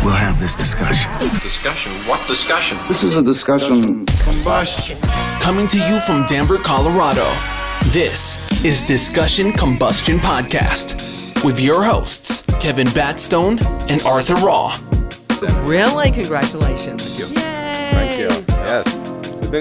we'll have this discussion. Discussion? What discussion? This is a discussion combustion. Coming to you from Denver, Colorado, this is Discussion Combustion Podcast with your hosts, Kevin Batstone and Arthur Raw. Really? Congratulations. Thank you. Yay. Thank you. Yes.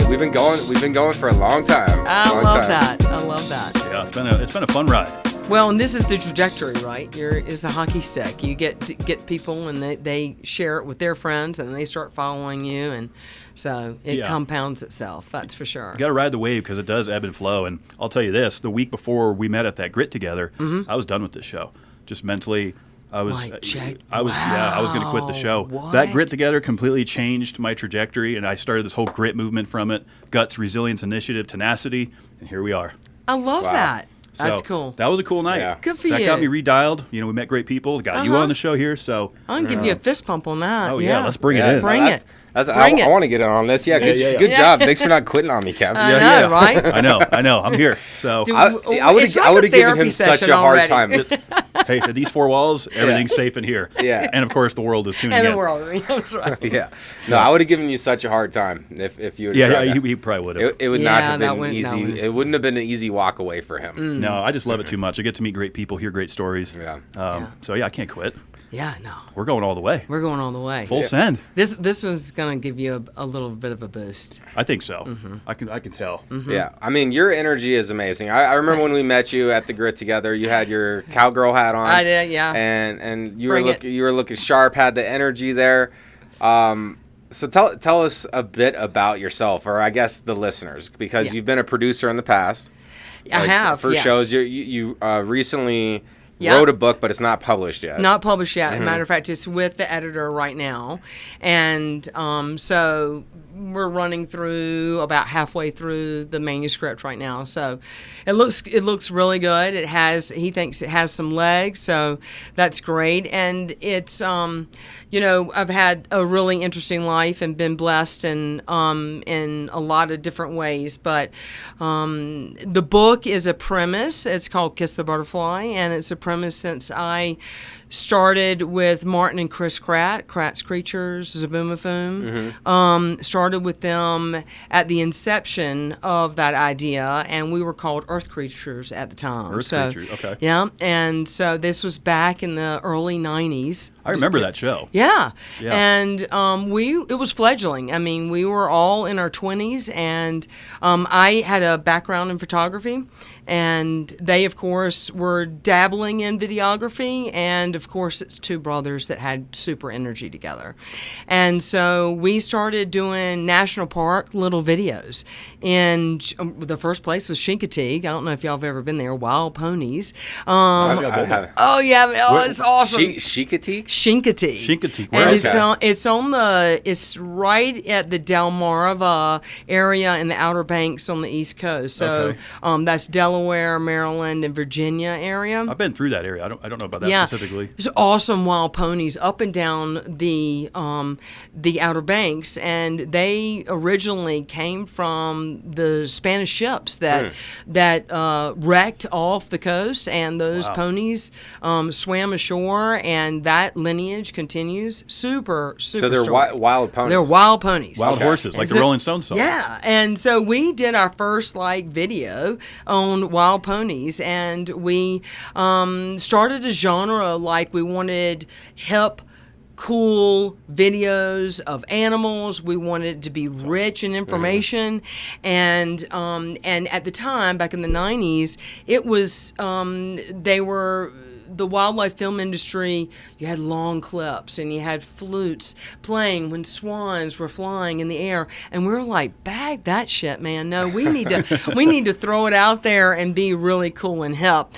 We've been going for a long time. I love that. Yeah, it's been a fun ride. Well, and this is the trajectory, right? It's a hockey stick. You get people, and they share it with their friends, and they start following you, and so it compounds itself. That's for sure. You got to ride the wave because it does ebb and flow. And I'll tell you this: the week before we met at that Grit together, I was done with this show. Just mentally, I was going to quit the show. What? That Grit together completely changed my trajectory, and I started this whole grit movement from it: guts, resilience, initiative, tenacity, and here we are. I love that. That's So, cool. That was a cool night. Yeah. Good for that you. got me redialed. You know, we met great people. Got you on the show here, so I'm going to give you a fist pump on that. oh yeah, let's bring it in. Bring it. I Bring it. want to get in on this. Yeah, good job. Thanks for not quitting on me, Kev. I know, right? I know. I'm here. So I would have given him such a hard time. hey, to these four walls, everything's safe in here. Yeah. And of course, the world is tuning And in. the world. That's right. Yeah. No, I would have given you such a hard time if you would have tried that. He probably would have. It would not have that been wouldn't- easy. that It wouldn't have been an easy walk away for him. No, I just love it too much. I get to meet great people, hear great stories. Yeah. So yeah, I can't quit. Yeah, no. We're going all the way. We're going all the way. Full send. This one's going to give you a little bit of a boost. I think so. I can tell. Yeah, I mean, your energy is amazing. I remember when we met you at the Grit together. You had your cowgirl hat on. I did, yeah. And you Bring were it. you were looking sharp. Had the energy there. So tell us a bit about yourself, or I guess the listeners, because you've been a producer in the past. I have, for yes. shows. You recently Yeah. wrote a book, but it's not published yet. Not published yet. As a matter of fact, it's with the editor right now. And so we're running through about halfway through the manuscript right now. So it looks really good. He thinks it has some legs, so that's great. And it's I've had a really interesting life and been blessed in a lot of different ways. But the book is a premise. It's called Kiss the Butterfly, and it's a premise since I started with Martin and Chris Kratt's Creatures, Zaboom-a-Foom. Started with them at the inception of that idea, and we were called Earth Creatures at the time. Creatures, okay. Yeah, and so this was back in the early 90s. I remember that show. Yeah. Yeah. And it was fledgling. I mean, we were all in our 20s, and I had a background in photography, and they, of course, were dabbling in videography, and, of course, it's two brothers that had super energy together. And so we started doing national park little videos. And the first place was Chincoteague. I don't know if y'all have ever been there. Wild ponies. I haven't. Oh, yeah. Oh, it's awesome. Chincoteague? Chincoteague. Chincoteague. And Okay. it's right at the Delmarva area in the Outer Banks on the East Coast. So that's Delaware, Maryland, and Virginia area. I've been through that area. I don't know about that specifically. There's awesome wild ponies up and down the Outer Banks, and they originally came from the Spanish ships that wrecked off the coast, and those ponies swam ashore, and that lineage continues. Super So they're story. wild ponies. They're wild ponies. Wild horses, like And the so- Rolling Stones song. Yeah, and so we did our first video on wild ponies, and we started a genre like we wanted hip, cool videos of animals. We wanted it to be rich in information, and at the time back in the 90s, it was the wildlife film industry. You had long clips and you had flutes playing when swans were flying in the air, and we were like, bag that shit, man. No, we need to throw it out there and be really cool and hip.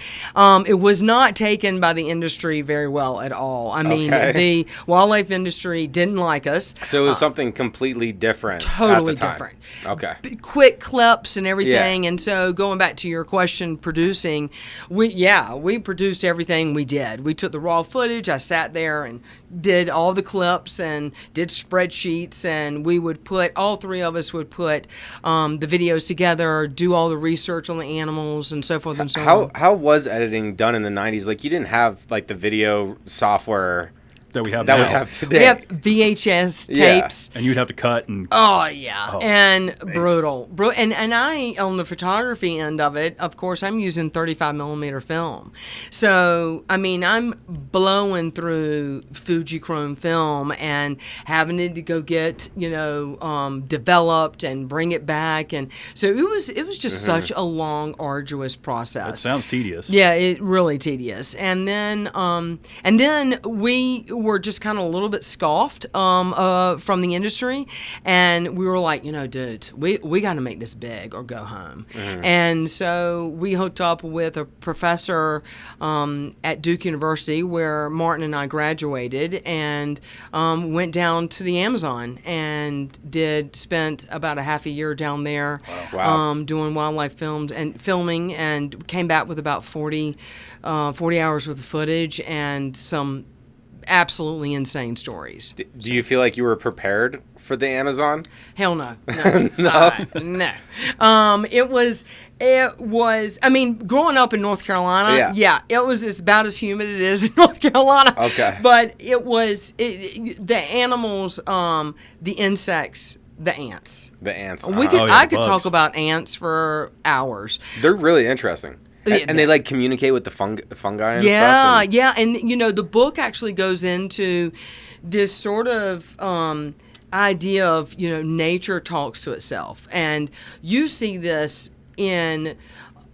It was not taken by the industry very well at all. I mean, the wildlife industry didn't like us. So it was something completely different. Totally at the time. different. Okay. Quick clips and everything. Yeah. And so going back to your question, producing, we produced everything we did. We took the raw footage. I sat there and did all the clips and did spreadsheets, and we would all three of us would put the videos together, do all the research on the animals and so forth and so on. How was editing done in the 90s? Like, you didn't have like the video software that we have that now. we have today. We have VHS Yeah. tapes. And you'd have to cut and Oh yeah, Oh, and brutal. And I on the photography end of it, of course, I'm using 35 millimeter film. So I mean, I'm blowing through Fujichrome film and having it to go get developed and bring it back, and so it was just such a long, arduous process. it sounds tedious. Yeah, it really tedious. And then we were just kind of a little bit scoffed from the industry, and we were like, dude, we got to make this big or go home. And so we hooked up with a professor at Duke University where Martin and I graduated, and went down to the Amazon and spent about a half a year down there. Wow. Doing wildlife films and filming, and came back with about 40 hours worth of footage and some absolutely insane stories. Do you feel like you were prepared for the Amazon? Hell no. No. It was, I mean, growing up in North Carolina, it was about as humid as it is in North Carolina. Okay. But the animals, the insects, the ants. The ants. I could bugs. talk about ants for hours. They're really interesting. Yeah, And they like communicate with the fungi and stuff. And the book actually goes into this sort of idea of nature talks to itself, and you see this in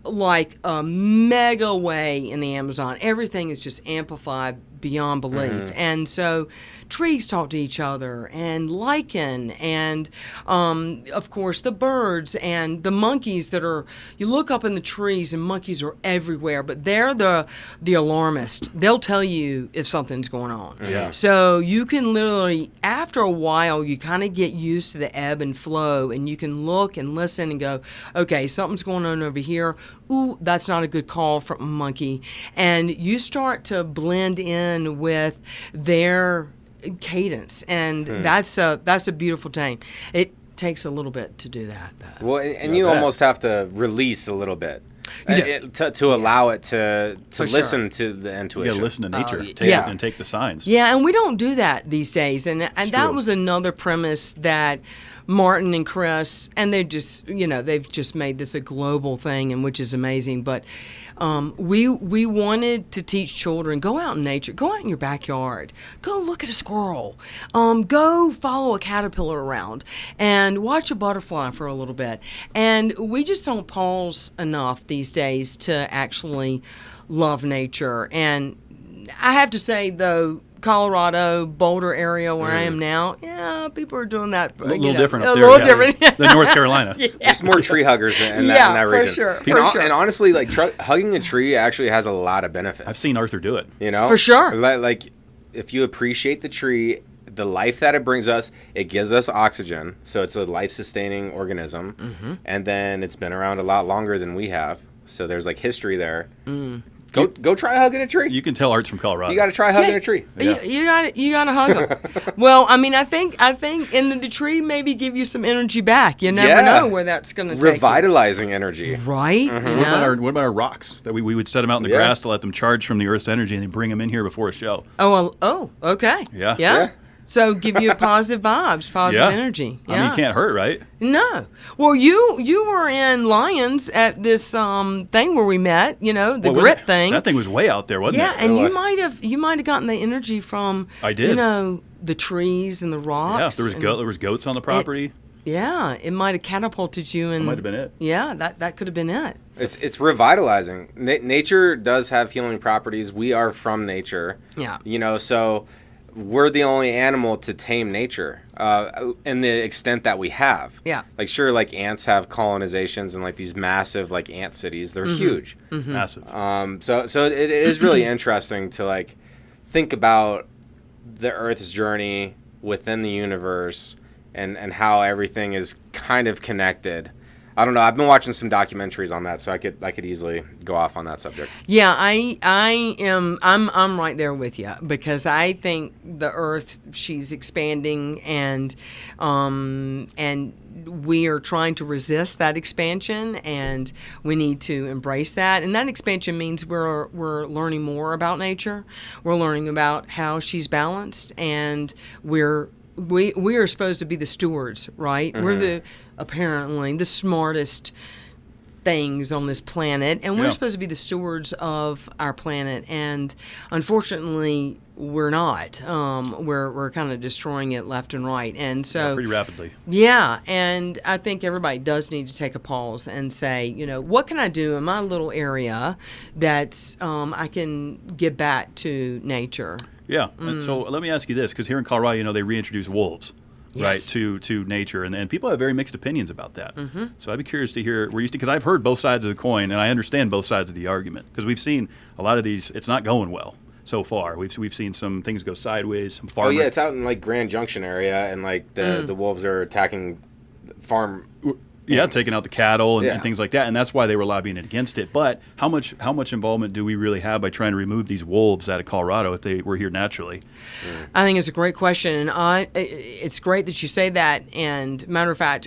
like a mega way in the Amazon. Everything is just amplified beyond belief, and so trees talk to each other, and lichen, and of course the birds and the monkeys you look up in the trees and monkeys are everywhere, but they're the alarmist. They'll tell you if something's going on. Yeah. So you can literally, after a while, you kind of get used to the ebb and flow, and you can look and listen and go, okay, something's going on over here. Ooh, that's not a good call from a monkey. And you start to blend in with their cadence, and that's a beautiful thing. It takes a little bit to do that, though. Well, and you almost have to release a little bit to allow it to listen to the You intuition. got to listen to nature and take the signs. Yeah, and we don't do that these days, and that true. was another premise that Martin and Chris, and they've just made this a global thing, and which is amazing. But we wanted to teach children, go out in nature, go out in your backyard, go look at a squirrel, go follow a caterpillar around, and watch a butterfly for a little bit. And we just don't pause enough these days to actually love nature. And I have to say, though, Colorado, Boulder area where I am now, people are doing that. A little different up a there. little different than North Carolina. There's more tree huggers in that region. For sure. And honestly, like hugging a tree actually has a lot of benefits. I've seen Arthur do it. You know, For sure. Like if you appreciate the tree, the life that it brings us, it gives us oxygen, so it's a life-sustaining organism, and then it's been around a lot longer than we have. So there's like history there. Go try hugging a tree. You can tell Art's from Colorado. You got to try hugging a tree. You got to hug them. Well, I mean, I think, and the tree maybe give you some energy back. You never know where that's going to take you. Revitalizing energy. Right? You What about our rocks? That we would set them out in the grass to let them charge from the Earth's energy, and then bring them in here before a show. Okay. Yeah. So give you positive vibes, positive energy. Yeah. I mean, you can't hurt, right? No. Well, you were in Lions at this thing where we met. The grit thing. That thing was way out there, wasn't it? Yeah, and you might have gotten the energy from. I did. The trees and the rocks. Yeah, there was goats on the property. It might have catapulted you. That might have been it. Yeah, that could have been it. It's revitalizing. Nature does have healing properties. We are from nature. Yeah. So we're the only animal to tame nature in the extent that we have. Yeah. Like, sure, like ants have colonizations and like these massive like ant cities. They're huge. Massive. So it is really interesting to like think about the Earth's journey within the universe and how everything is kind of connected. I don't know. I've been watching some documentaries on that, so I could easily go off on that subject. Yeah, I'm right there with you, because I think the Earth, she's expanding, and we are trying to resist that expansion, and we need to embrace that. And that expansion means we're learning more about nature. We're learning about how she's balanced, and we are supposed to be the stewards, right? Mm-hmm. We're apparently the smartest things on this planet, and we're supposed to be the stewards of our planet, and unfortunately we're not. We're kind of destroying it left and right, and so pretty rapidly. Yeah, and I think everybody does need to take a pause and say, what can I do in my little area that I can give back to nature? Yeah. And so let me ask you this, because here in Colorado, they reintroduced wolves. Yes. Right, to nature, and people have very mixed opinions about that. Mm-hmm. So I'd be curious to hear because I've heard both sides of the coin, and I understand both sides of the argument, because we've seen a lot of these. It's not going well so far. We've seen some things go sideways. Some farmers. Oh yeah, it's out in like Grand Junction area, and like the wolves are attacking farm. Yeah, taking out the cattle and things like that, and that's why they were lobbying against it. But how much involvement do we really have by trying to remove these wolves out of Colorado if they were here naturally? I think it's a great question, and it's great that you say that. And matter of fact,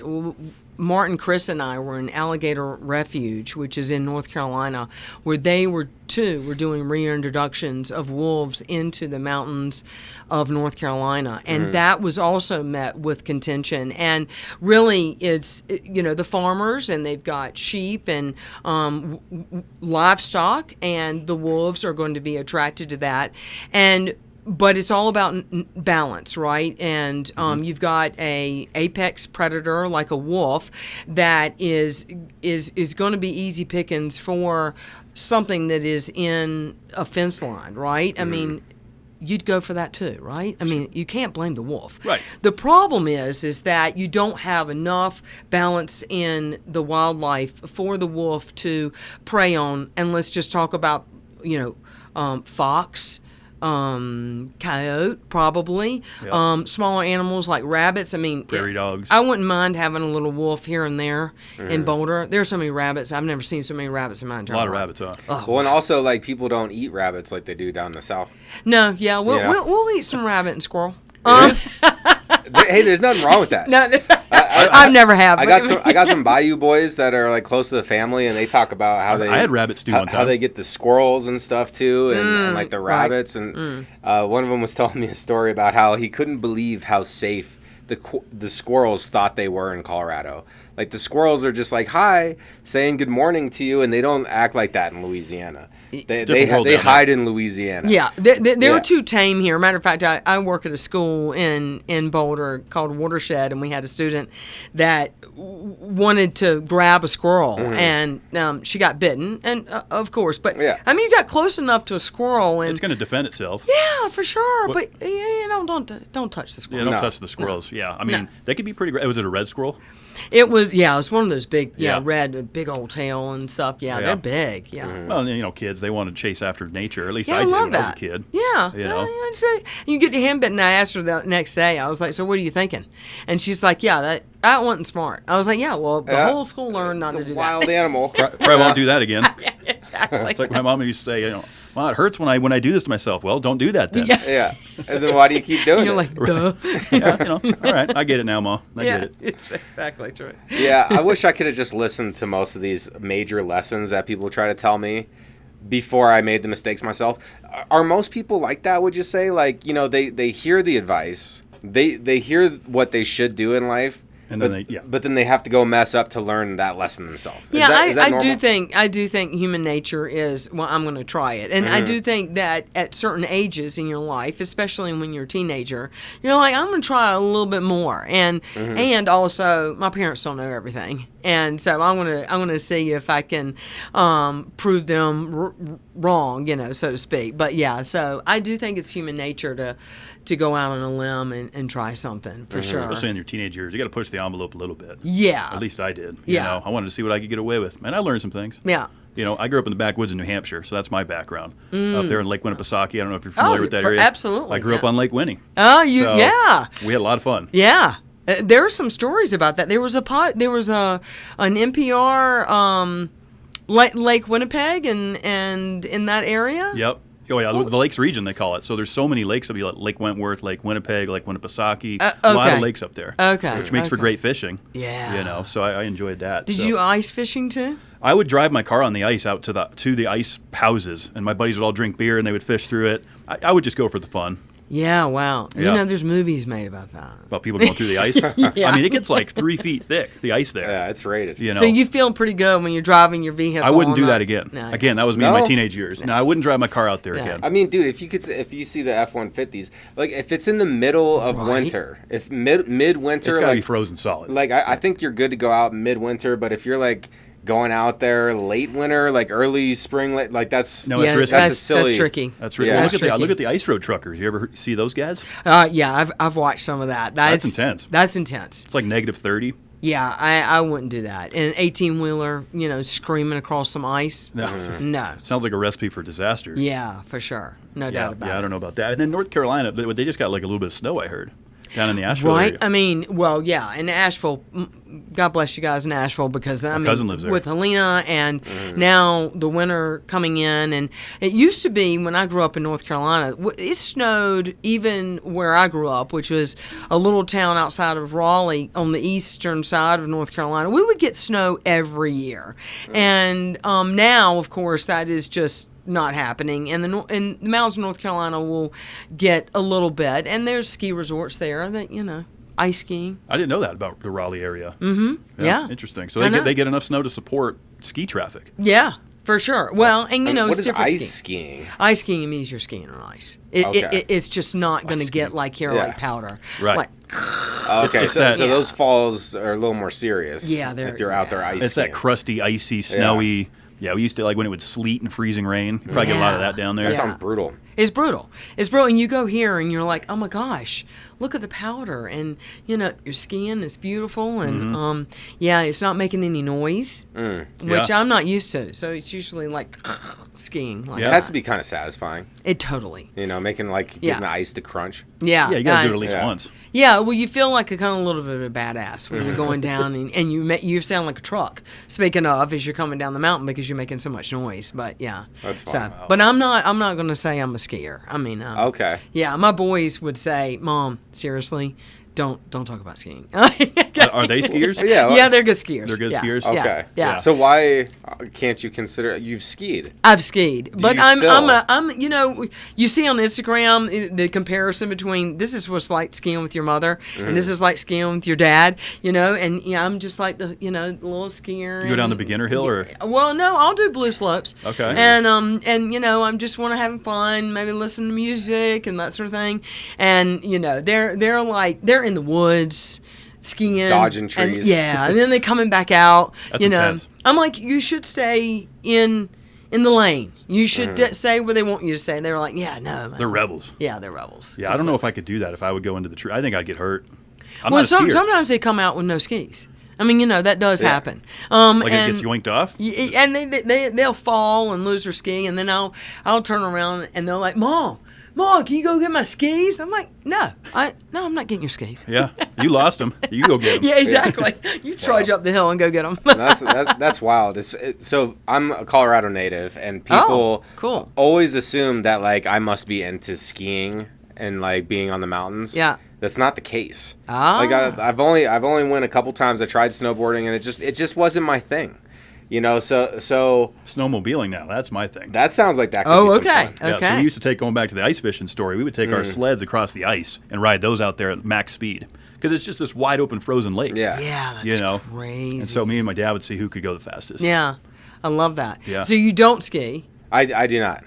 Martin, Chris, and I were in Alligator Refuge, which is in North Carolina, where they were doing reintroductions of wolves into the mountains of North Carolina, and that was also met with contention. And really, it's the farmers, and they've got sheep and livestock, and the wolves are going to be attracted to that. But it's all about balance, right? And you've got a apex predator like a wolf that is going to be easy pickings for something that is in a fence line, right? I mean, you'd go for that too, right? I mean, you can't blame the wolf. Right. The problem is that you don't have enough balance in the wildlife for the wolf to prey on. And let's just talk about, fox, coyote, probably. Yep. Smaller animals like rabbits. I mean, prairie dogs. I wouldn't mind having a little wolf here and there in Boulder. There's so many rabbits. I've never seen so many rabbits in my entire life. A lot of rabbits, huh? Well, and also, like, people don't eat rabbits like they do down in the South. No, yeah, we'll eat some rabbit and squirrel. Hey, there's nothing wrong with that. No, I've never had. I got some Bayou boys that are like close to the family, and they talk about how I had rabbits too one time. How they get the squirrels and stuff too, and like the rabbits. Right. And one of them was telling me a story about how he couldn't believe how safe the squirrels thought they were in Colorado. Like the squirrels are just like hi, saying good morning to you, and they don't act like that in Louisiana. They hide in Louisiana. Yeah, they're too tame here. Matter of fact, I work at a school in Boulder called Watershed, and we had a student that wanted to grab a squirrel, and she got bitten, and of course, but I mean, you got close enough to a squirrel, and it's going to defend itself. Yeah, for sure. But don't touch the squirrel. Yeah, don't touch the squirrels. No. Yeah, I mean, they could be pretty. Was it a red squirrel? It was one of those big, red, big old tail and stuff. Yeah, they're big. Yeah. Well, kids, they want to chase after nature. At least I I did love when that. I was a kid. Yeah. You know. You get your hand bitten. And I asked her the next day. I was like, "So what are you thinking?" And she's like, "Yeah, that wasn't smart." I was like, "Yeah, well, the whole school learned not to do that." Wild animal. Probably won't do that again. Yeah, exactly. It's like my mom used to say, well, it hurts when I do this to myself. Well, don't do that then. Yeah. And then why do you keep doing it? You're like, duh. Yeah, all right, I get it now, Ma. I get it. It's exactly true. Yeah, I wish I could have just listened to most of these major lessons that people try to tell me before I made the mistakes myself. Are most people like that, would you say? Like, they hear the advice, they hear what they should do in life, and but then they have to go mess up to learn that lesson themselves. I do think human nature is, well, I'm going to try it. And I do think that at certain ages in your life, especially when you're a teenager, you're like, I'm going to try a little bit more. And also, my parents don't know everything. And so I'm gonna see if I can prove them wrong, so to speak. But yeah, so I do think it's human nature to go out on a limb and try something for sure. Especially in your teenage years, you got to push the envelope a little bit. Yeah, at least I did. Yeah, I wanted to see what I could get away with, and I learned some things. Yeah. I grew up in the backwoods in New Hampshire, so that's my background. Up there in Lake Winnipesaukee, I don't know if you're familiar with that area. Absolutely. I grew up on Lake Winnie. Oh, We had a lot of fun. Yeah. There are some stories about that. There was an NPR Lake Winnipeg and in that area. Yep. Oh yeah, the lakes region they call it. So there's so many lakes. It'll be like Lake Wentworth, Lake Winnipeg, Lake Winnipesaukee. A lot of lakes up there. Okay. Which makes for great fishing. Yeah. So I enjoyed that. Did you ice fishing too? I would drive my car on the ice out to the ice houses, and my buddies would all drink beer and they would fish through it. I would just go for the fun. Yeah, wow. Yeah. There's movies made about that. About people going through the ice. Yeah. I mean, it gets like 3 feet thick, the ice there. Yeah, it's rated. So you feel pretty good when you're driving your vehicle. I wouldn't do on that again. No. Again, that was me in my teenage years. No, I wouldn't drive my car out there again. I mean, dude, if you see the F-150s, like if it's in the middle of winter, if midwinter, It's got to like be frozen solid. like I think you're good to go out midwinter, but if you're like going out there late winter, like early spring, like that's No, it's risky. that's a silly. That's tricky. That's really Yeah. look at the ice road truckers. You ever see those guys? Yeah, I've watched some of that. That's intense. That's intense. It's like -30. Yeah, I wouldn't do that. And an 18-wheeler, screaming across some ice. No. No. Sounds like a recipe for disaster. Yeah, for sure. No doubt about it. Yeah, I don't know about that. And then North Carolina, they just got like a little bit of snow, I heard, down in the Asheville Right? area. I mean, well, yeah, in Asheville, God bless you guys in Asheville, because My cousin lives there. with Helena and now the winter coming in, and it used to be when I grew up in North Carolina, it snowed even where I grew up, which was a little town outside of Raleigh on the eastern side of North Carolina. We would get snow every year, and now, of course, that is just not happening, and the mountains of North Carolina will get a little bit, and there's ski resorts there that ice skiing. I didn't know that about the Raleigh area. Mm-hmm. Yeah. Interesting. So I know. they get enough snow to support ski traffic. Yeah, for sure. Well, and What it's is different ice skiing? Ice skiing means you're skiing on ice. Okay. It's just not going to get like here, Yeah. like powder. Right. Like, Okay, It's so that- those falls are a little more serious. Yeah, if you're out there ice It's skiing. that crusty, icy, snowy. Yeah, we used to like when it would sleet and freezing rain. You probably get a lot of that down there. That sounds brutal. It's brutal. It's brutal. And you go here and you're like, oh my gosh, look at the powder. And, you're skiing. It's beautiful. And, it's not making any noise, which Yeah. I'm not used to. So it's usually like skiing. Like It has to be kind of satisfying. It totally. Making getting the ice to crunch. Yeah. Yeah, you got to do it at least once. Yeah, well, you feel like a kind of little bit of a badass when you're going down, and you sound like a truck. Speaking of, as you're coming down the mountain because you're making so much noise. But yeah, That's so. fine. But I'm not going to say I'm a skier. I mean, Okay. Yeah, my boys would say, "Mom, seriously, don't talk about skiing." Are they skiers? Yeah. Yeah, they're good skiers. They're good Yeah. skiers? Yeah. Okay. Yeah. So why can't you consider you've skied? I've skied, but you I'm still? you see on Instagram the comparison between this is what's like skiing with your mother and this is like skiing with your dad, and I'm just like the little skier. You go down the beginner hill or? Well, no, I'll do blue slopes. Okay. And I'm just want to have fun, maybe listen to music and that sort of thing, and they're in the woods. Skiing, Dodging trees. and then they coming back out. That's intense. I'm like, you should stay in the lane. You should say where they want you to stay. And they were like, yeah, no, man. They're rebels. Yeah, they're rebels. Yeah, I don't know if I could do that if I would go into the tree. I think I'd get hurt. I'm Well, not a skier. sometimes they come out with no skis. I mean, that does happen. Like it and, gets yoinked off? and they'll fall and lose their ski, and then I'll turn around and they're like, Mom, can you go get my skis? I'm like, no, I'm not getting your skis. Yeah, you lost them. You go get them. Yeah, exactly. You trudge up the hill and go get them. That's wild. So I'm a Colorado native, and people cool. always assume that like I must be into skiing and like being on the mountains. Yeah. That's not the case. Ah. Like I've only went a couple times. I tried snowboarding, and it just wasn't my thing. So Snowmobiling now, that's my thing. that sounds like that could Oh, be some okay. fun. Yeah, Okay. so we used to take, going back to the ice fishing story, we would take our sleds across the ice and ride those out there at max speed. Because it's just this wide open frozen lake. Yeah. Yeah, that's crazy. And so me and my dad would see who could go the fastest. Yeah, I love that. Yeah. So you don't ski? I do not.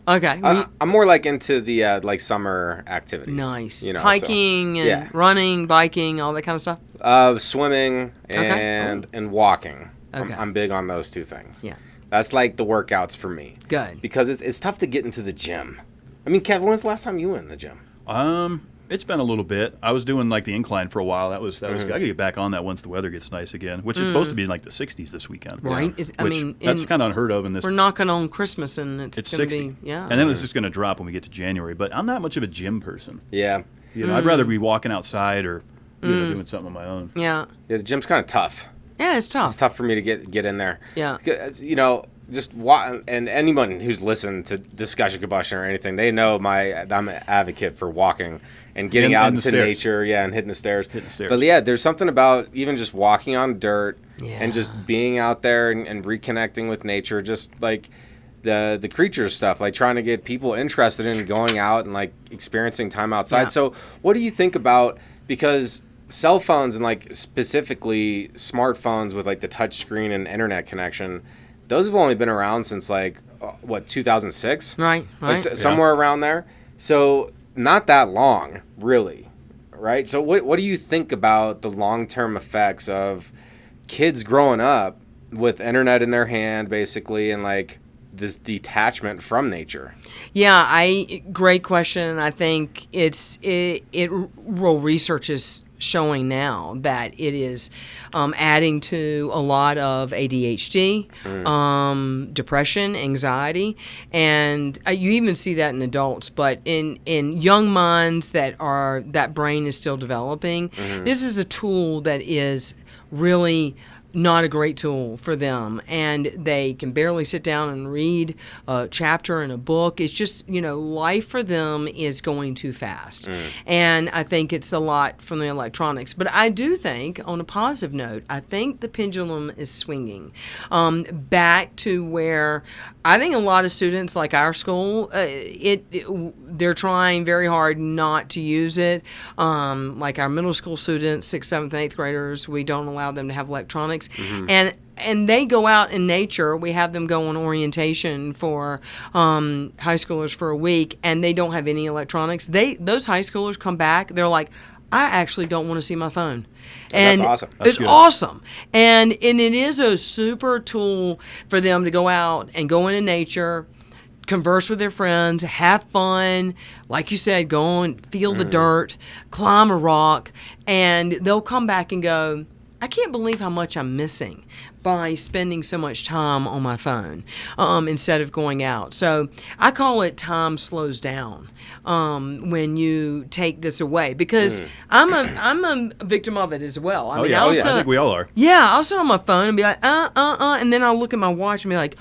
Okay. Well, I'm more like into the like summer activities. nice. So, Hiking and yeah. running, biking, all that kind of stuff? Swimming and walking. Okay. I'm big on those two things. Yeah. That's like the workouts for me. Good. Because it's tough to get into the gym. I mean, Kevin, when's the last time you went in the gym? It's been a little bit. I was doing like the incline for a while. That was I gotta get back on that once the weather gets nice again, which it's supposed to be in like the 60s this weekend. Right. Yeah. That's kind of unheard of in this. We're knocking on Christmas and it's It's going to 60. be, yeah. And then it's just going to drop when we get to January. But I'm not much of a gym person. Yeah. I'd rather be walking outside or doing something on my own. Yeah. Yeah, the gym's kind of tough. Yeah, it's tough. It's tough for me to get in there. Yeah. You know, and anyone who's listened to Discussion Combustion or anything, they know I'm an advocate for walking and getting out into nature, and hitting the stairs. But yeah, there's something about even just walking on dirt and just being out there and reconnecting with nature, just like the creature stuff, like trying to get people interested in going out and like experiencing time outside. Yeah. So what do you think about, because cell phones and like specifically smartphones with like the touch screen and internet connection, those have only been around since like 2006, Right. like somewhere around there. So not that long, really, right? So what do you think about the long-term effects of kids growing up with internet in their hand, basically, and like this detachment from nature? Yeah, great question. I think real research is showing now that it is adding to a lot of ADHD, depression, anxiety, and you even see that in adults. But in young minds that brain is still developing, this is a tool that is really not a great tool for them, and they can barely sit down and read a chapter in a book. It's just, life for them is going too fast. And I think it's a lot from the electronics. But I do think, on a positive note, I think the pendulum is swinging back to where I think a lot of students, like our school, they're trying very hard not to use it. Like our middle school students, 6th, 7th, and 8th graders, we don't allow them to have electronics. And they go out in nature. We have them go on orientation for high schoolers for a week, and they don't have any electronics. Those high schoolers come back, they're like, I actually don't want to see my phone. And that's awesome. It's awesome. And it is a super tool for them to go out and go into nature, converse with their friends, have fun, like you said, go and feel the dirt, climb a rock, and they'll come back and go, I can't believe how much I'm missing by spending so much time on my phone instead of going out. So I call it time slows down when you take this away, because I'm a victim of it as well. I I think we all are. Yeah, I'll sit on my phone and be like, and then I'll look at my watch and be like,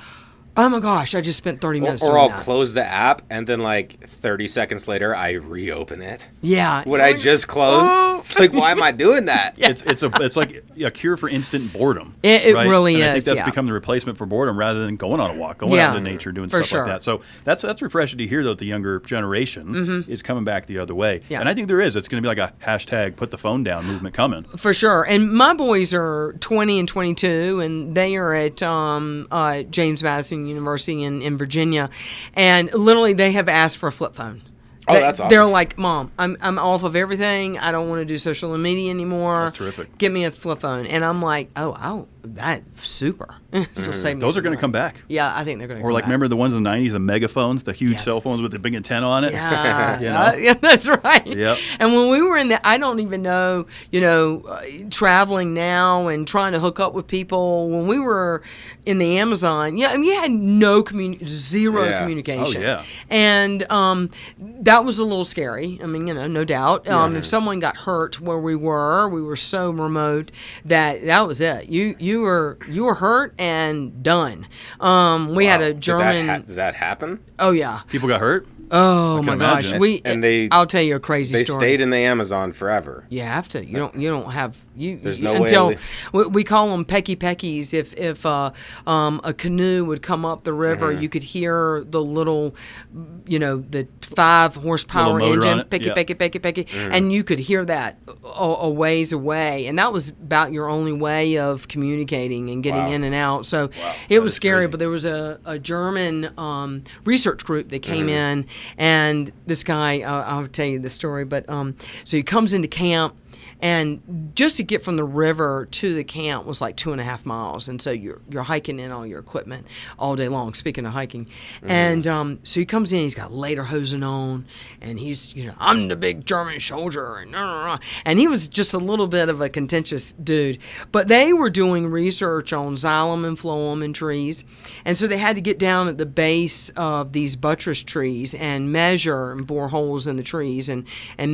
oh my gosh, I just spent 30 minutes doing Or I'll that. close the app, and then like 30 seconds later, I reopen it. Yeah. What I just closed? It's like, why am I doing that? It's like a cure for instant bordom. It right? really and is. I think that's yeah. become the replacement for boredom rather than going on a walk, going out into nature, doing for stuff sure. like that. So that's refreshing to hear, though, that the younger generation is coming back the other way. Yeah. And I think there is. It's going to be like a hashtag put the phone down movement coming. For sure. And my boys are 20 and 22, and they are at James Madison University in Virginia. And literally, they have asked for a flip phone. Oh, that's awesome. They're like, Mom, I'm off of everything. I don't want to do social media anymore. That's terrific. Get me a flip phone. And I'm like, that's super. Still save me Those are some going to money. come back. Yeah, I think they're going to come Or like, back. remember the ones in the 90s, the megaphones, the huge cell phones with the big antenna on it? Yeah, You know? yeah, that's right. Yep. And when we were in I don't even know, traveling now and trying to hook up with people. When we were in the Amazon, you had zero Yeah. communication. Oh, yeah. And that was a little scary. I mean, no doubt. If someone got hurt where we were so remote that was it. You were hurt and done. We had a German. Did that happen? Oh yeah. People got hurt? Oh my gosh. imagine. I'll tell you a crazy They story. stayed in the Amazon forever. You have to. You don't have you. There's you- no way until we call them peckies. If a canoe would come up the river, you could hear the little, the 5 horsepower Little motor on engine, it. pecky, and you could hear that a ways away, and that was about your only way of communicating and getting in and out. So it was scary. crazy. But there was a German research group that came in. And this guy, I'll tell you the story, but so he comes into camp, and just to get from the river to the camp was like 2.5 miles, and so you're hiking in all your equipment all day long. Speaking of hiking, and so he comes in, he's got lederhosen on, and he's I'm the big German soldier, and he was just a little bit of a contentious dude. But they were doing research on xylem and phloem in trees, and so they had to get down at the base of these buttress trees and measure and bore holes in the trees and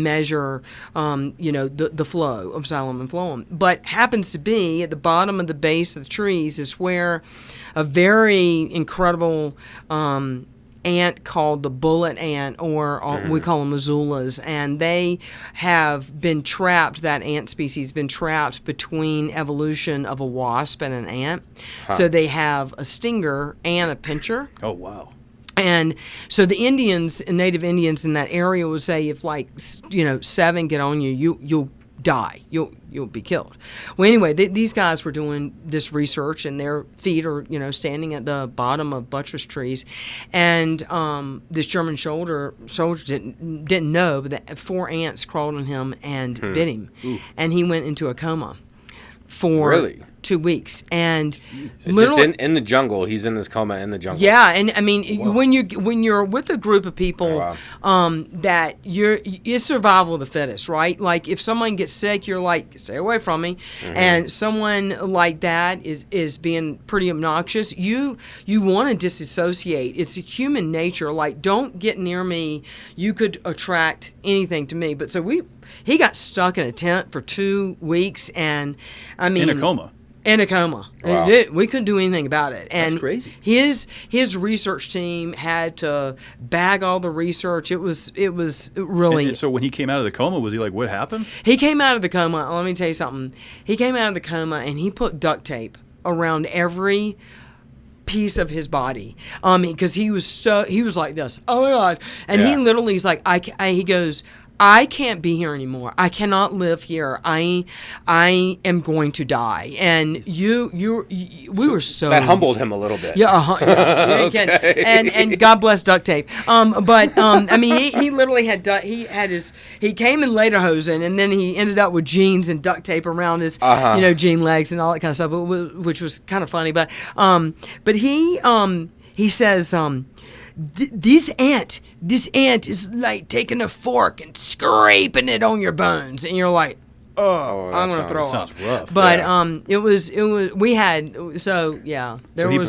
measure the flow of xylem and phloem. But happens to be at the bottom of the base of the trees is where a very incredible ant called the bullet ant, or we call them Missoula's, and they have been trapped, that ant species been trapped between evolution of a wasp and an ant. So they have a stinger and a pincher. Oh, wow. And so the Indians, native Indians in that area would say, if 7 get on you, you'll die. You'll be killed. Well, anyway, these guys were doing this research, and their feet are standing at the bottom of buttress trees, and this German soldier didn't know, but that 4 ants crawled on him and bit him, and he went into a coma for 2 weeks, and just in the jungle. He's in this coma in the jungle. Yeah, and I mean, when you're with a group of people, that it's survival of the fittest, right? Like if someone gets sick, you're like, stay away from me, and someone like that is being pretty obnoxious. You want to disassociate. It's a human nature. Like, don't get near me. You could attract anything to me. But so he got stuck in a tent for 2 weeks, and I mean, in a coma. In a coma. Wow. We couldn't do anything about it. And that's crazy. His research team had to bag all the research. It was really. And so when he came out of the coma, was he like, what happened? He came out of the coma. Let me tell you something. He came out of the coma and he put duct tape around every piece of his body, because he was like this. Oh my God! And he literally is like, he goes, I can't be here anymore. I cannot live here. I am going to die. And we were so that humbled him a little bit. Yeah, Okay. And God bless duct tape. But I mean, he literally he came in lederhosen, and then he ended up with jeans and duct tape around his jean legs and all that kind of stuff, which was kind of funny. But he says. This ant is like taking a fork and scraping it on your bones, and you're like, I'm gonna throw up. Sounds rough. But there was a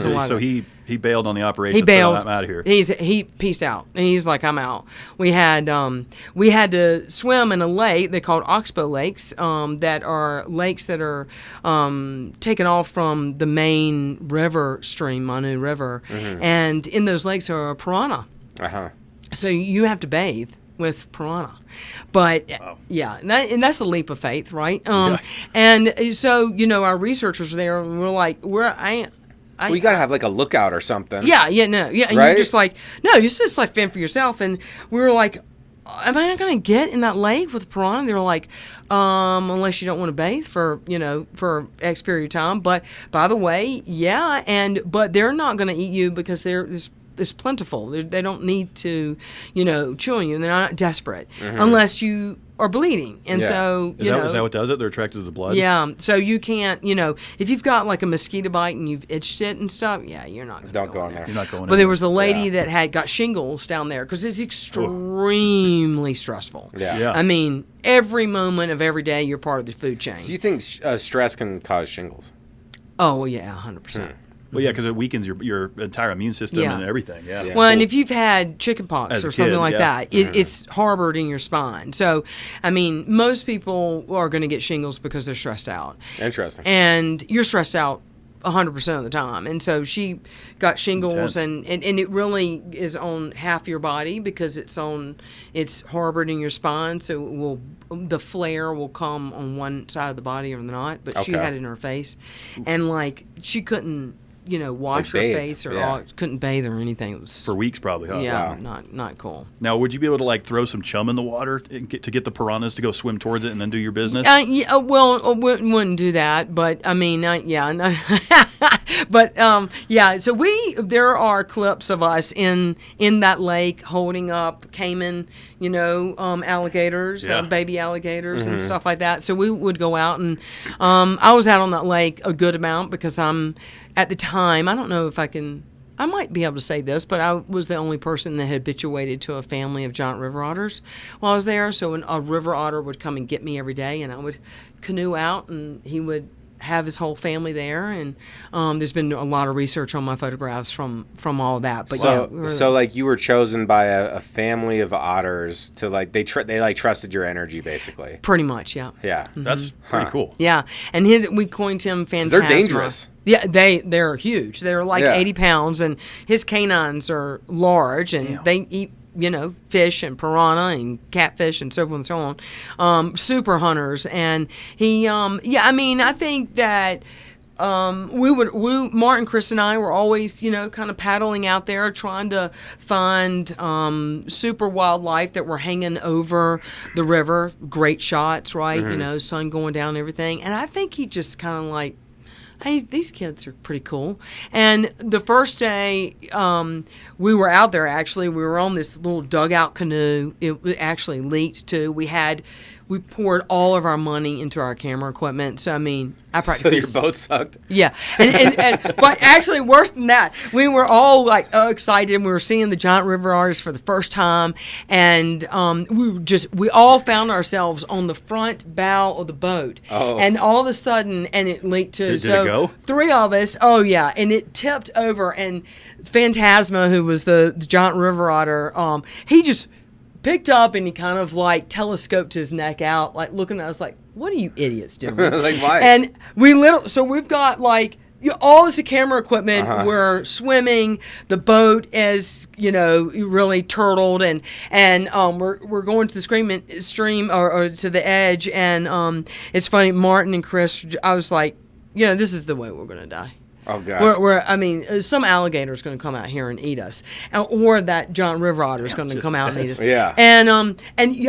lot. So he bailed on the operation. He bailed. So I'm out of here. He peaced out, and he's like, I'm out. We had to swim in a lake they called Oxbow Lakes, that are lakes that are taken off from the main river stream, Manu River, and in those lakes are piranha. So you have to bathe with piranha, but and that's a leap of faith, right? And so our researchers were there, and we're like, you gotta have like a lookout or something. And right? you're just like, no, you just like fend for yourself. And we were like, am I not gonna get in that lake with piranha? They were like, unless you don't want to bathe for X period of time. But by the way, but they're not gonna eat you because it's plentiful. They don't need to, chew on you, and they're not desperate unless you are bleeding. And so, is that what does it? They're attracted to the blood? Yeah. So you can't, if you've got like a mosquito bite and you've itched it and stuff, you're not going to Don't go in there. You're not going in But there was a lady Yeah. that had got shingles down there because it's extremely stressful. Yeah. I mean, every moment of every day, you're part of the food chain. Do you think stress can cause shingles? Oh, well, yeah, 100%. Well, yeah, because it weakens your entire immune system and everything. Yeah. Well, and if you've had chickenpox As a or something kid, like yeah. that, it's harbored in your spine. So, I mean, most people are going to get shingles because they're stressed out. Interesting. And you're stressed out 100% of the time. And so she got shingles, and it really is on half your body because it's harbored in your spine. So the flare will come on one side of the body or not. But she had it in her face, and like she couldn't. Wash her face or couldn't bathe or anything. It was for weeks probably. Huh? Yeah, Wow. not cool. Now, would you be able to like throw some chum in the water to get the piranhas to go swim towards it and then do your business? Well, I wouldn't do that, but I mean, but So there are clips of us in that lake holding up caiman, alligators, baby alligators, and stuff like that. So we would go out, and I was out on that lake a good amount because at the time, I don't know if I might be able to say this, but I was the only person that had habituated to a family of giant river otters while I was there. So a river otter would come and get me every day, and I would canoe out, and he would have his whole family there, and there's been a lot of research on my photographs from all that. But so like you were chosen by a family of otters to like they trusted your energy basically. Pretty much, yeah. Yeah, That's pretty cool. Yeah, and we coined him Phantasma. They're dangerous. Yeah, they're huge. They're like 80 pounds, and his canines are large, and they eat, fish and piranha and catfish and so forth and so on. Super hunters, and he, I think that Martin, Chris, and I were always, kind of paddling out there trying to find super wildlife that were hanging over the river. Great shots, right? Sun going down and everything. And I think he just kind of like, hey, these kids are pretty cool. And the first day we were out there, actually, we were on this little dugout canoe. It actually leaked, too. We poured all of our money into our camera equipment. So, I mean, I practically... So your boat sucked? Yeah. And but actually, worse than that, we were all, like, excited. We were seeing the giant river otters for the first time. And we all found ourselves on the front bow of the boat. Oh. And all of a sudden, and it leaked, too. Did it go? 3 of us, and it tipped over. And Phantasma, who was the giant river otter, he just... picked up and he kind of like telescoped his neck out, like looking at us like, what are you idiots doing? Like, why? And so we've got like all this camera equipment. We're swimming. The boat is, really turtled, and we're going to the stream or to the edge. And it's funny, Martin and Chris, I was like, this is the way we're going to die. Oh, gosh. Some alligator is going to come out here and eat us, or that giant river otter is going to come out and eat us. Yeah. And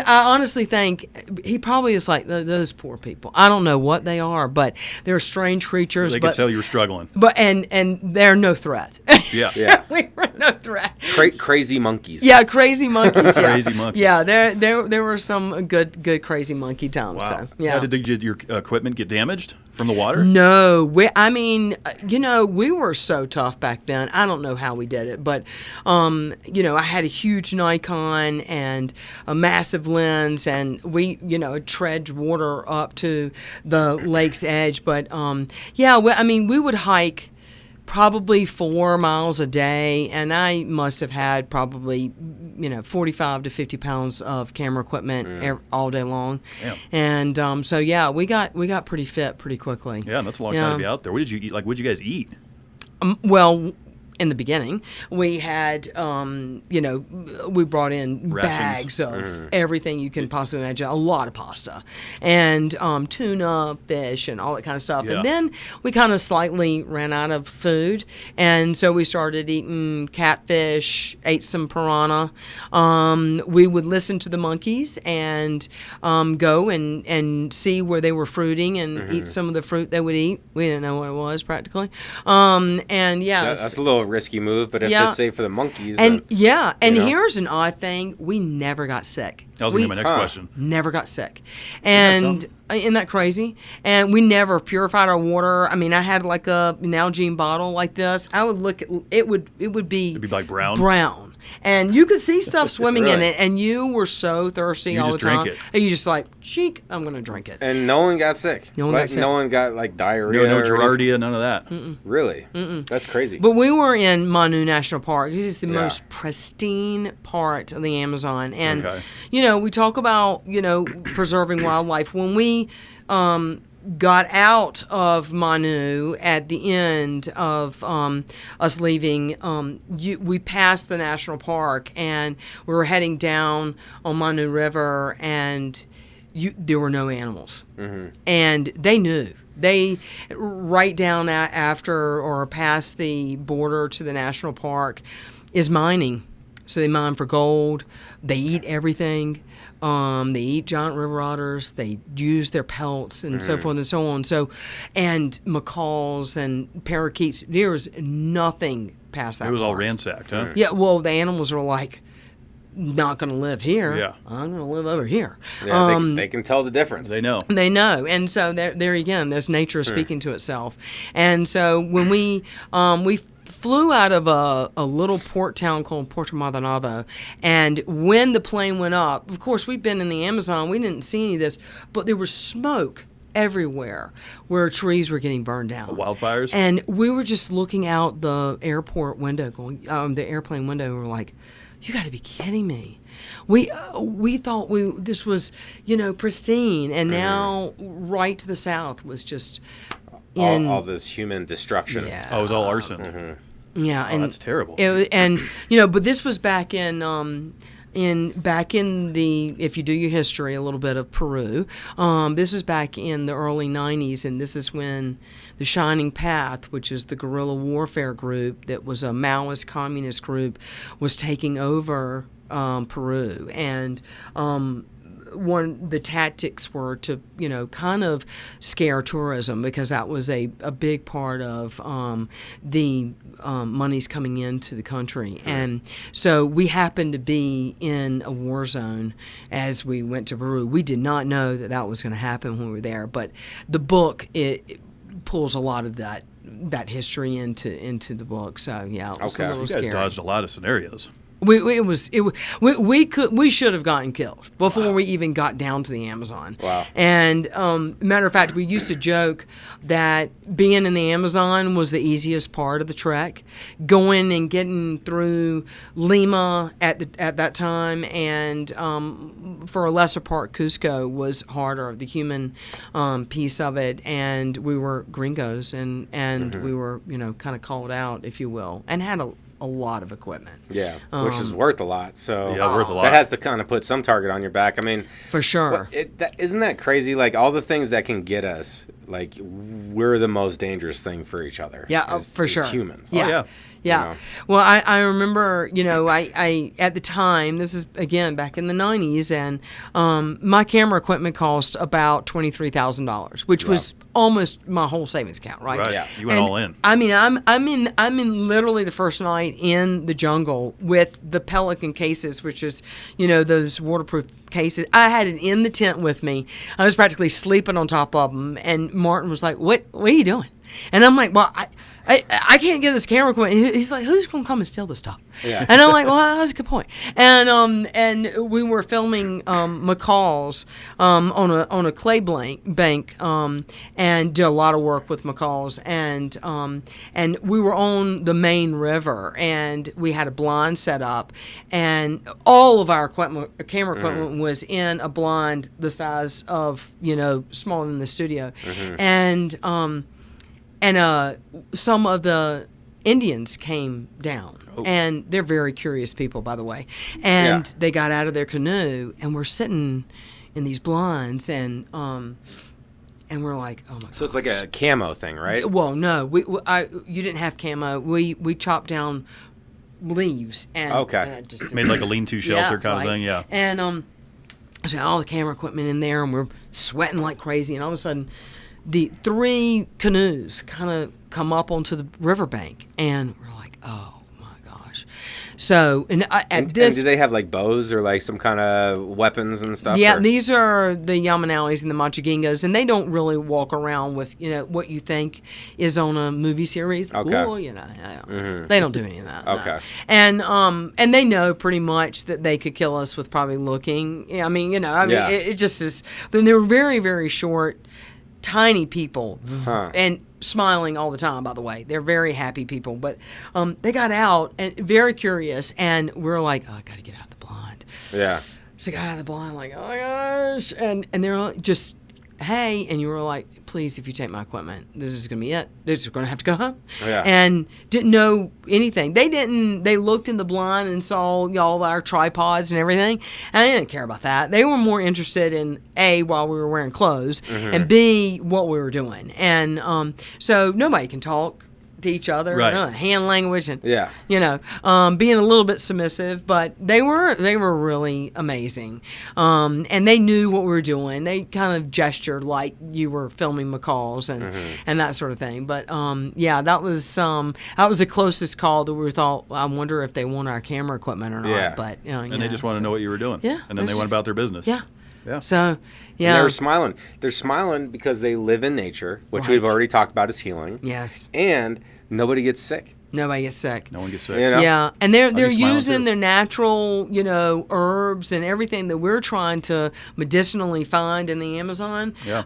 I honestly think he probably is like those poor people. I don't know what they are, but they're strange creatures. They could tell you were struggling. But and they're no threat. Yeah. Yeah. We were no threat. Crazy monkeys. Yeah, crazy monkeys. Yeah. Crazy monkeys. Yeah, there were some good crazy monkey times. Wow. So, yeah. Did your equipment get damaged from the water? No, we were so tough back then. I don't know how we did it, but I had a huge Nikon and a massive lens, and we tread water up to the lake's edge. But we would hike probably 4 miles a day, and I must have had probably 45 to 50 pounds of camera equipment all day long. Yeah. And we got pretty fit pretty quickly. Yeah, that's a long time to be out there. What did you eat? Like, what did you guys eat? Well, in the beginning, we had, we brought in rations. bags of everything you can possibly imagine. A lot of pasta and tuna, fish, and all that kind of stuff. Yeah. And then we kind of slightly ran out of food, and so we started eating catfish, ate some piranha. We would listen to the monkeys and go and see where they were fruiting and eat some of the fruit they would eat. We didn't know what it was practically. So that's a little risky move, but if it's safe for the monkeys, and here's an odd thing: we never got sick. That was going to be my next question. Never got sick, and isn't that crazy? And we never purified our water. I mean, I had like a Nalgene bottle like this. I would look at it would be It'd be like brown. And you could see stuff swimming in Really? it, and you were so thirsty You all just the time. drink it. And you just like, cheek, I'm going to drink it. and no one got sick. No one got sick. No one got like diarrhea. No or anything? Giardia, none of that. Really? That's crazy. But we were in Manu National Park. This is the Yeah. most pristine part of the Amazon. And, Okay. we talk about, preserving wildlife. When we got out of Manu at the end of us leaving, we passed the national park, and we were heading down on Manu River, and there were no animals. And they knew. They, right down after or past the border to the national park, is mining. So they mine for gold. They eat everything. They eat giant river otters. They use their pelts and so forth and so on. So, and macaws and parakeets. There was nothing past that. It was all park. ransacked, huh? Yeah. Well, the animals are like, not going to live here. Yeah. I'm going to live over here. Yeah, they can tell the difference. They know. They know, and so there again, there's nature speaking to itself. And so when we flew out of a little port town called Puerto Maldonado, and when the plane went up, of course we've been in the Amazon, we didn't see any of this, but there was smoke everywhere where trees were getting burned down. Wildfires? And we were just looking out the airport window, the airplane window, and we were like, you got to be kidding me. We thought this was, pristine, and now right to the south was just all this human destruction. Yeah. Oh, it was all arson. Yeah, and that's terrible. But this was back in the, if you do your history a little bit of Peru, this is back in the early 90s, and this is when the Shining Path, which is the guerrilla warfare group that was a Maoist communist group, was taking over Peru, and the tactics were to kind of scare tourism, because that was a big part of the monies coming into the country. And so we happened to be in a war zone as we went to Peru. We did not know that was going to happen when we were there, but the book it pulls a lot of that history into the book. So yeah, it was a little You guys scary. dodged a lot of scenarios. We should have gotten killed before we even got down to the Amazon. Wow. And matter of fact, we used to joke that being in the Amazon was the easiest part of the trek. Going and getting through Lima at that time, and for a lesser part, Cusco was harder, the human piece of it. And we were gringos, and we were kind of called out, if you will, and had a lot of equipment. Yeah, which is worth a lot. So worth a lot. That has to kind of put some target on your back. I mean, For sure. Isn't that crazy? Like, all the things that can get us, like, we're the most dangerous thing for each other. Yeah, for sure. As humans. Yeah. yeah. Yeah. Well, I remember, I at the time, this is, again, back in the 90s, and my camera equipment cost about $23,000, which was almost my whole savings account, right? Right. Yeah. You went all in. I mean, I'm in literally the first night in the jungle with the Pelican cases, which is, those waterproof cases. I had it in the tent with me. I was practically sleeping on top of them, and Martin was like, "What are you doing?" And I'm like, "Well, I can't get this camera equipment." He's like, "Who's gonna come and steal this stuff?" Yeah. And I'm like, "Well, that's a good point." And we were filming macaws on a clay bank, and did a lot of work with macaws, and we were on the main river, and we had a blind set up, and all of our camera equipment was in a blind the size of smaller than the studio, and some of the Indians came down, and they're very curious people, by the way. And they got out of their canoe, and we're sitting in these blinds, and we're like, "Oh my god!" So it's like a camo thing, right? Well, no, you didn't have camo. We chopped down leaves and just Made like a lean-to shelter kind of thing, yeah. And so we had all the camera equipment in there, and we're sweating like crazy, and all of a sudden, the 3 canoes kind of come up onto the riverbank, and we're like, "Oh my gosh!" So, and do they have like bows or like some kind of weapons and stuff? Yeah, or? these are the Yamanawis and the Machagingas, and they don't really walk around with what you think is on a movie series. Okay. Ooh, they don't do any of that. no. Okay. And they know pretty much that they could kill us with probably looking. I mean, it just is. But they're very, very short, tiny people, and smiling all the time, by the way. They're very happy people. But they got out, and very curious, and we're like, "Oh, I got to get out of the blind." Yeah. So I got out of the blind, like, "Oh my gosh." And they're all just, "Hey," and you were like, "Please, if you take my equipment, this is going to be it. They're just going to have to go home." Yeah. And didn't know anything. They looked in the blind and saw all our tripods and everything, and they didn't care about that. They were more interested in, A, while we were wearing clothes, and B, what we were doing. And so nobody can talk to each other, Right. Hand language, and Yeah. being a little bit submissive, but they were really amazing, and they knew what we were doing. They kind of gestured like you were filming macaws and that sort of thing. But that was the closest call that we thought, I wonder if they want our camera equipment or not. Yeah. But And they just want to know what you were doing. Yeah, And then they went about their business. Yeah. Yeah. So, yeah. And they're smiling. They're smiling because they live in nature, which we've Right. already talked about as healing. Yes. And nobody gets sick. Nobody gets sick. No one gets sick. You know? Yeah, and they're be smiling using too. their natural, herbs and everything that we're trying to medicinally find in the Amazon. Yeah.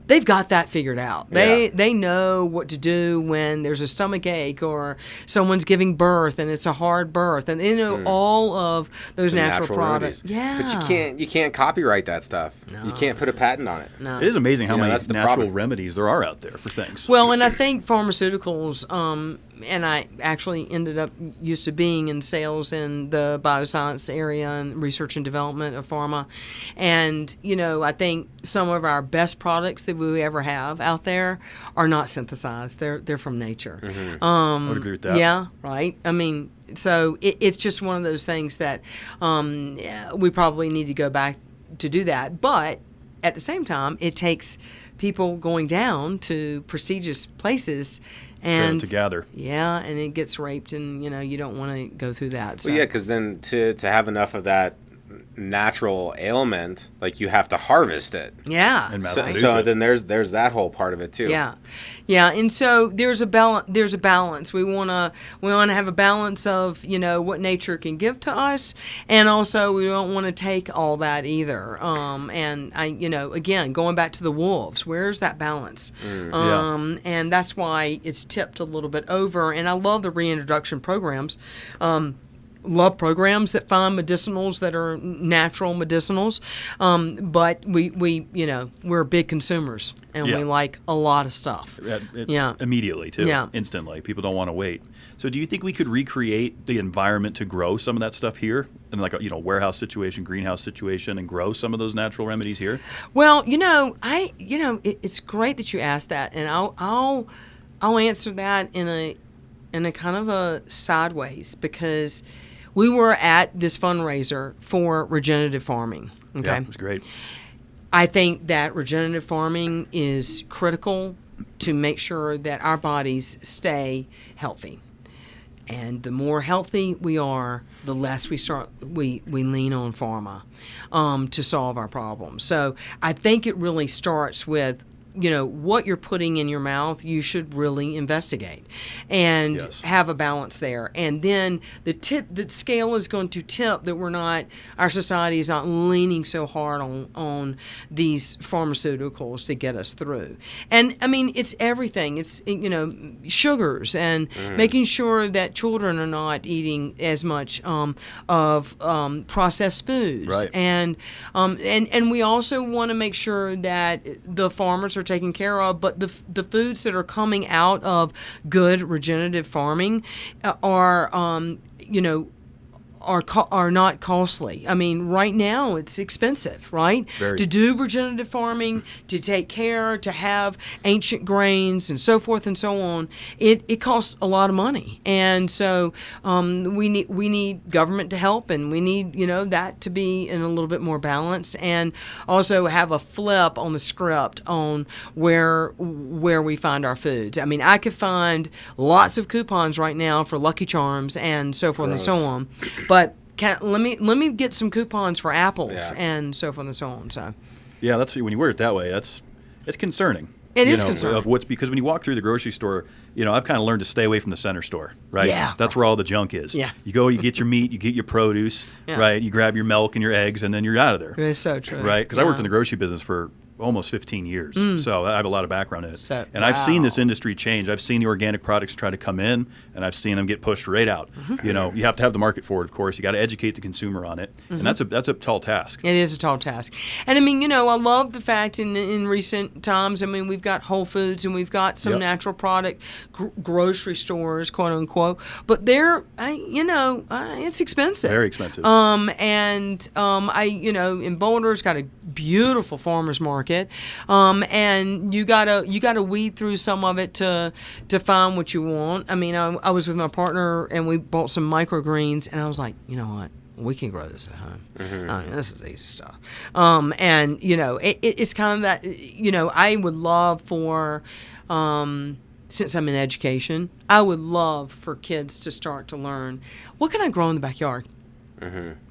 They've got that figured out. They Yeah. they know what to do when there's a stomach ache or someone's giving birth and it's a hard birth, and they know all of those The natural products. remedies. Yeah, But you can't copyright that stuff. You can't put a patent on it. No. It is amazing how You know, many that's the natural problem. remedies there are out there for things. Well, and I think pharmaceuticals, and I actually used to being in sales in the bioscience area and research and development of pharma. And, I think some of our best products that we ever have out there are not synthesized. They're from nature. I would agree with that. Yeah, right. I mean, so it's just one of those things that we probably need to go back to do that. But at the same time, it takes people going down to prestigious places and to gather. Yeah, and it gets raped, and you don't want to go through that. So. Well, yeah, because then to have enough of that natural ailment, like you have to harvest it. Yeah. And mass So, produce so it. then there's that whole part of it too. Yeah, and so there's a balance. We wanna have a balance of what nature can give to us, and also we don't want to take all that either. And I again going back to the wolves, where's that balance? And that's why it's tipped a little bit over. And I love the reintroduction programs. Love programs that find medicinals that are natural medicinals, but we're big consumers and we like a lot of stuff. Immediately too. Yeah. Instantly. People don't want to wait. So do you think we could recreate the environment to grow some of that stuff here in like a warehouse situation, greenhouse situation, and grow some of those natural remedies here? Well, it's great that you asked that, and I'll answer that in a kind of a sideways, because we were at this fundraiser for regenerative farming. Okay, Yeah, it was great. I think that regenerative farming is critical to make sure that our bodies stay healthy. And the more healthy we are, the less we lean on pharma to solve our problems. So I think it really starts with what you're putting in your mouth. You should really investigate and have a balance there. And then the scale is going to tip that our society is not leaning so hard on these pharmaceuticals to get us through. And I mean, it's everything. It's sugars and making sure that children are not eating as much of processed foods. Right. And we also want to make sure that the farmers are taken care of, but the foods that are coming out of good regenerative farming are not costly. I mean, right now it's expensive, right? Very. To do regenerative farming, to take care, to have ancient grains and so forth and so on, it costs a lot of money. And so we need government to help, and we need that to be in a little bit more balance, and also have a flip on the script on where we find our foods. I mean, I could find lots of coupons right now for Lucky Charms and so forth and so on. But let me get some coupons for apples and so forth and so on. So Yeah, that's when you word it that way. It's concerning. It is concerning. Because when you walk through the grocery store, I've kind of learned to stay away from the center store, right? Yeah. That's where all the junk is. Yeah. You go, you get your meat, you get your produce, right? You grab your milk and your eggs, and then you're out of there. it's so true, Right? Because I worked in the grocery business for almost 15 years, so I have a lot of background in it. So- and I've seen this wow. industry change. I've seen the organic products try to come in, and I've seen them get pushed right out. You have to have the market for it, of course. You got to educate the consumer on it, and that's a tall task. It is a tall task. And I mean, I love the fact in recent times, I mean, we've got Whole Foods and we've got some natural product grocery stores, quote unquote, but they're, it's expensive. Very expensive. In Boulder's got a beautiful farmer's market. And you gotta weed through some of it to find what you want. I mean, I was with my partner and we bought some microgreens, and I was like, you know what? We can grow this at home. I mean, this is easy stuff. And it's kind of that. I would love for. Since I'm in education, I would love for kids to start to learn, what can I grow in the backyard?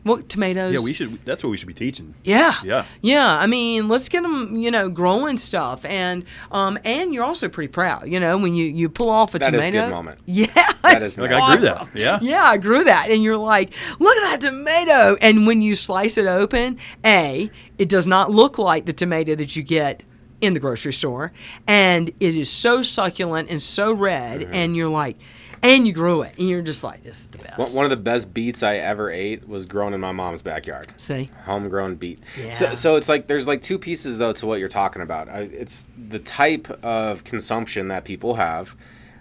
What tomatoes? Yeah, that's what we should be teaching. Yeah. Yeah. Yeah. I mean, let's get them, growing stuff. And you're also pretty proud, when you pull off a tomato. That is a good moment. Yeah. That is Like, awesome. I grew that. Yeah. Yeah, I grew that. And you're like, look at that tomato. And when you slice it open, it does not look like the tomato that you get in the grocery store. And it is so succulent and so red. And you're like, and you grew it. And you're just like, this is the best. One of the best beets I ever ate was grown in my mom's backyard. See? Homegrown beet. Yeah. So it's like there's like two pieces though to what you're talking about. It's the type of consumption that people have,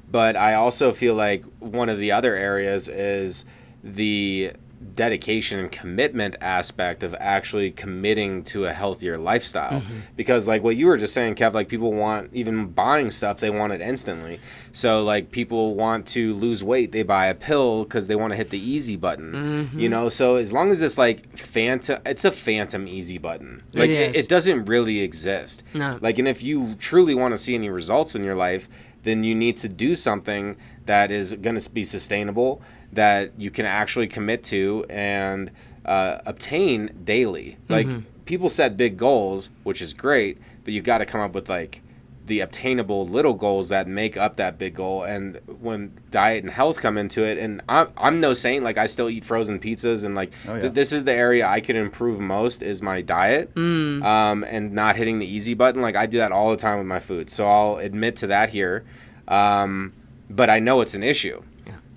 but I also feel like one of the other areas is the dedication and commitment aspect of actually committing to a healthier lifestyle. Because like what you were just saying, Kev, like people want, even buying stuff, they want it instantly. So like people want to lose weight, they buy a pill because they want to hit the easy button. So as long as it's like it's a phantom easy button. Like it doesn't really exist. No. Like, and if you truly want to see any results in your life, then you need to do something that is going to be sustainable, that you can actually commit to and obtain daily. Like people set big goals, which is great, but you've got to come up with like the obtainable little goals that make up that big goal. And when diet and health come into it, and I'm no saint, like I still eat frozen pizzas, and like this is the area I could improve most is my diet, and not hitting the easy button. Like I do that all the time with my food, so I'll admit to that here, but I know it's an issue.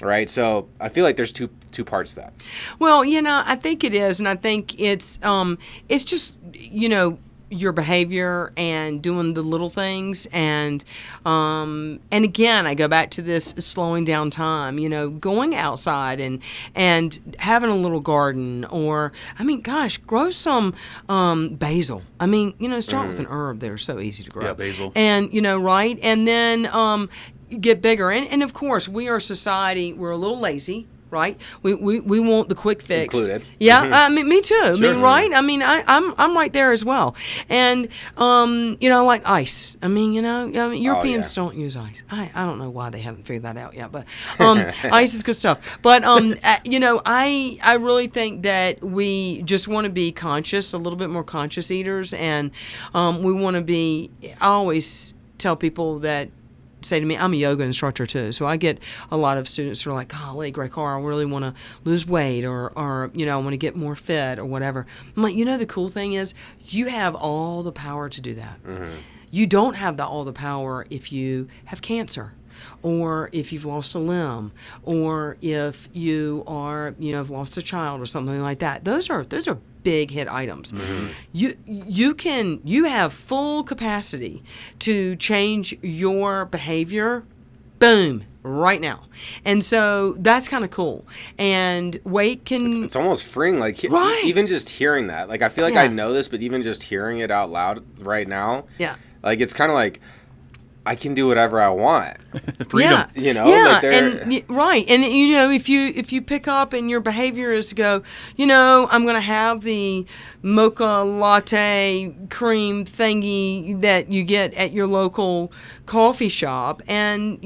Right, so I feel like there's two parts to that. Well, I think it is, and I think it's just your behavior and doing the little things, and again, I go back to this slowing down time. Going outside and having a little garden, or grow some basil. Start with an herb. They're so easy to grow. Yeah, basil. And right, and then get bigger. And of course, we are a society, we're a little lazy, right? We want the quick fix. Included. Yeah, me too. Sure. I mean, right? I'm right there as well. And like ice. Europeans don't use ice. I don't know why they haven't figured that out yet, but ice is good stuff. But I really think that we just want to be conscious, a little bit more conscious eaters, and we want to be. I always tell people that say to me, I'm a yoga instructor too, so I get a lot of students who are like, golly, Gray Carr, I really want to lose weight, or I want to get more fit or whatever. I'm like, the cool thing is you have all the power to do that. You don't have all the power if you have cancer, or if you've lost a limb, or if you are, have lost a child or something like that. Those are big hit items. You have full capacity to change your behavior, boom, right now. And so that's kind of cool. And weight can... It's almost freeing, like, right. Even just hearing that. Like, I feel like I know this, but even just hearing it out loud right now, like, it's kind of like, I can do whatever I want. Freedom. Like right. And if you pick up and your behavior is to go, I'm going to have the mocha latte cream thingy that you get at your local coffee shop, and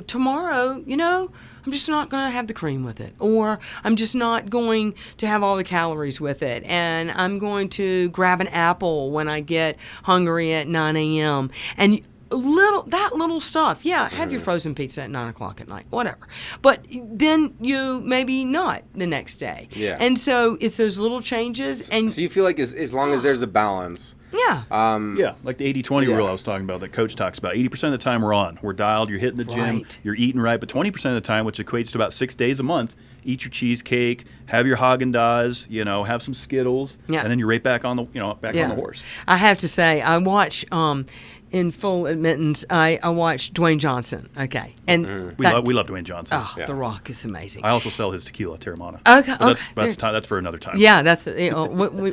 tomorrow, I'm just not going to have the cream with it, or I'm just not going to have all the calories with it, and I'm going to grab an apple when I get hungry at 9 a.m. and little stuff. Yeah, have your frozen pizza at 9:00 at night, whatever. But then you maybe not the next day. Yeah. And so it's those little changes. And so you feel like as long as there's a balance. Yeah. Like the 80-20 rule I was talking about that Coach talks about. 80% of the time we're on. We're dialed, you're hitting the gym, right. You're eating right. But 20% of the time, which equates to about 6 days a month, eat your cheesecake, have your Haagen-Dazs, have some Skittles, and then you're right back on the on the horse. I have to say, I watch in full admittance, I watch Dwayne Johnson. Okay, and we love Dwayne Johnson. Oh, The Rock is amazing. I also sell his tequila, Terramana. Okay, That's for another time. Yeah, that's we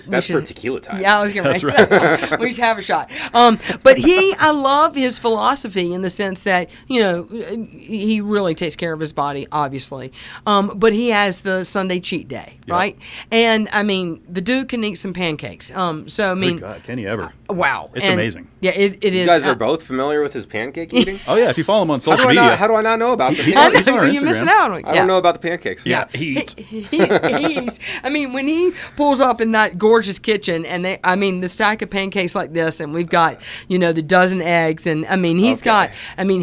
that's should, for tequila time. Yeah, I was going to right. We should have a shot. But I love his philosophy in the sense that he really takes care of his body, obviously. But he has the Sunday cheat day, right? And the dude can eat some pancakes. So Good God, can he ever? Wow, It's amazing. Yeah, it is. guys are both familiar with his pancake eating? Oh yeah, if you follow him on social media. How do I not know about the He's pancakes? on our You're Instagram. missing out on it. I don't know about the pancakes. Yeah, he eats. He's, I mean, when he pulls up in that gorgeous kitchen, and the stack of pancakes like this, and we've got, the dozen eggs, and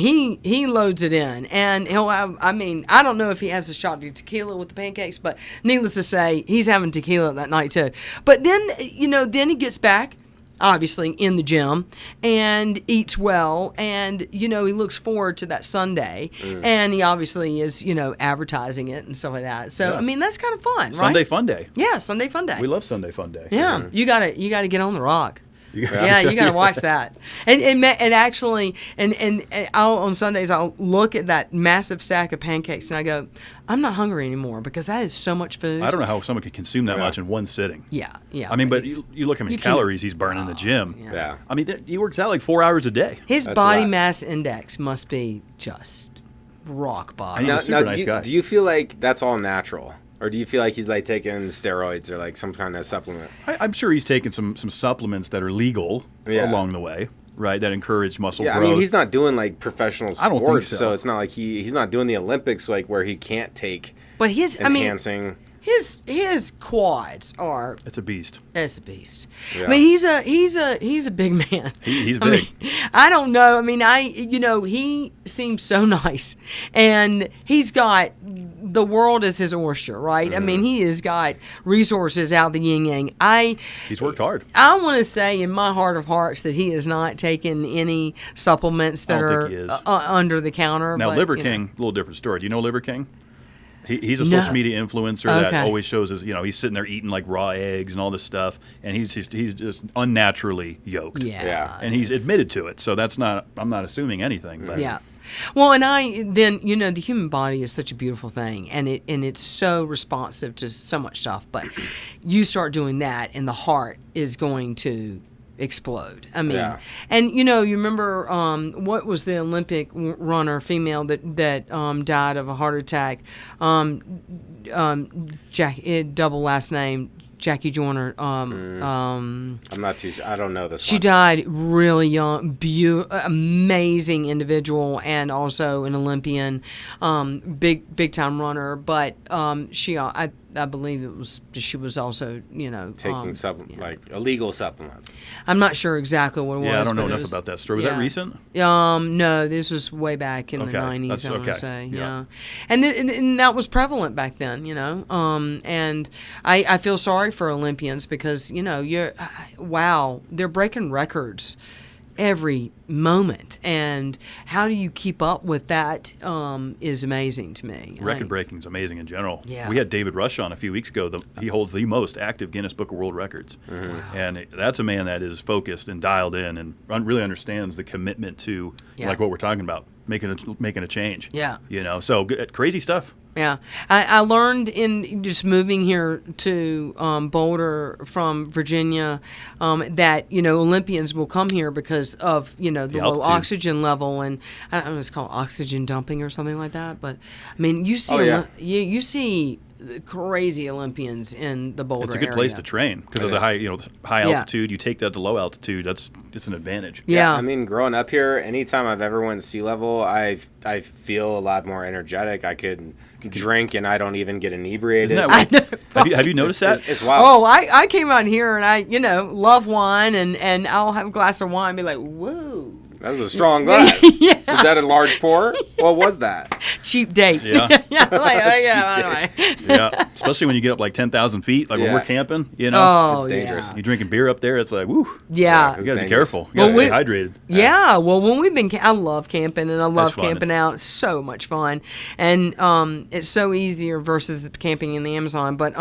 he loads it in, and he'll have, I don't know if he has a shot of tequila with the pancakes, but needless to say, he's having tequila that night too. But then, then he gets back, obviously in the gym, and eats well, and he looks forward to that Sunday, and he obviously is advertising it and stuff like that. So Yeah. that's kind of fun, right? Sunday Fun Day. Yeah, Sunday Fun Day. We love Sunday Fun Day. Yeah, you gotta get on the rock. Yeah. You gotta watch that. And actually, and I'll, on Sundays I'll look at that massive stack of pancakes and I go, I'm not hungry anymore because that is so much food. I don't know how someone can consume that much in one sitting. Yeah. I mean, but you look how many calories he's burning in the gym. Yeah. I mean, he works out like 4 hours a day. His That's body a lot. mass index must be just rock bottom. He's a super nice guy. Do you feel like that's all natural? Or do you feel like he's like taking steroids or like some kind of supplement? I'm sure he's taken some supplements that are legal along the way, right? That encourage muscle growth. I mean, he's not doing like professional I don't think sports, so. so it's not like he's not doing the Olympics like where he can't take But enhancing. his quads are. It's a beast. It's a beast. Yeah. I mean, he's a big man. He's I big. mean, I don't know. I mean, he seems so nice, and he's got the world as his oyster, right? Mm-hmm. I mean, he has got resources out the yin yang. He's worked hard. I want to say in my heart of hearts that he has not taken any supplements that I don't are think he is. under the counter. Now, but, Liver King, a little different story. Do you know Liver King? He's a social media influencer that Okay. always shows us, he's sitting there eating like raw eggs and all this stuff, and he's just unnaturally yoked. Yeah. And he's admitted to it, so I'm not assuming anything. But Yeah. Well, and the human body is such a beautiful thing, and it's so responsive to so much stuff. But you start doing that, and the heart is going to explode. I mean, and you remember what was the Olympic runner female that died of a heart attack? Double last name. Jackie Joyner. I'm not too sure. I don't know this She one. died really young, amazing individual, and also an Olympian, big time runner. But I believe she was also Taking like illegal supplements. I'm not sure exactly what it was. Yeah, I don't know but it enough was- about that story. Was that recent? No, this was way back in the Okay, 90s, that's I want to okay. say. Yeah. Yeah. And that was prevalent back then, and I feel sorry for Olympians because, they're breaking records every moment. And how do you keep up with that is amazing to me. Record breaking is amazing in general. Yeah. We had David Rush on a few weeks ago. He holds the most active Guinness Book of World Records. Mm-hmm. And that's a man that is focused and dialed in and really understands the commitment to, like what we're talking about, making a change. Yeah. So crazy stuff. Yeah, I learned in just moving here to Boulder from Virginia that Olympians will come here because of the low altitude. oxygen level, and I don't know, it's called oxygen dumping or something like that. But I mean, you see you see crazy Olympians in the Boulder It's a good area. place to train because of the high altitude. You take that to low altitude, it's an advantage. Yeah. I mean, growing up here, anytime I've ever went sea level, I feel a lot more energetic. I could drink and I don't even get inebriated. Isn't that weird? Have you noticed that? It's wild. Oh, I came out here and I love wine and I'll have a glass of wine and be like, whoa. That was a strong glass. Yeah. Was that a large pour? What was that? Cheap date. Yeah. Yeah, like, oh, yeah, Yeah, especially when you get up like 10,000 feet, like when we're camping, Oh, It's dangerous. yeah. you're drinking beer up there, it's like, woo. Yeah. It's You gotta be dangerous. careful. You gotta Well, stay hydrated. Yeah, well, when we've been, I love camping and I love fun. camping out. It's so much fun, and it's so easier versus camping in the Amazon. But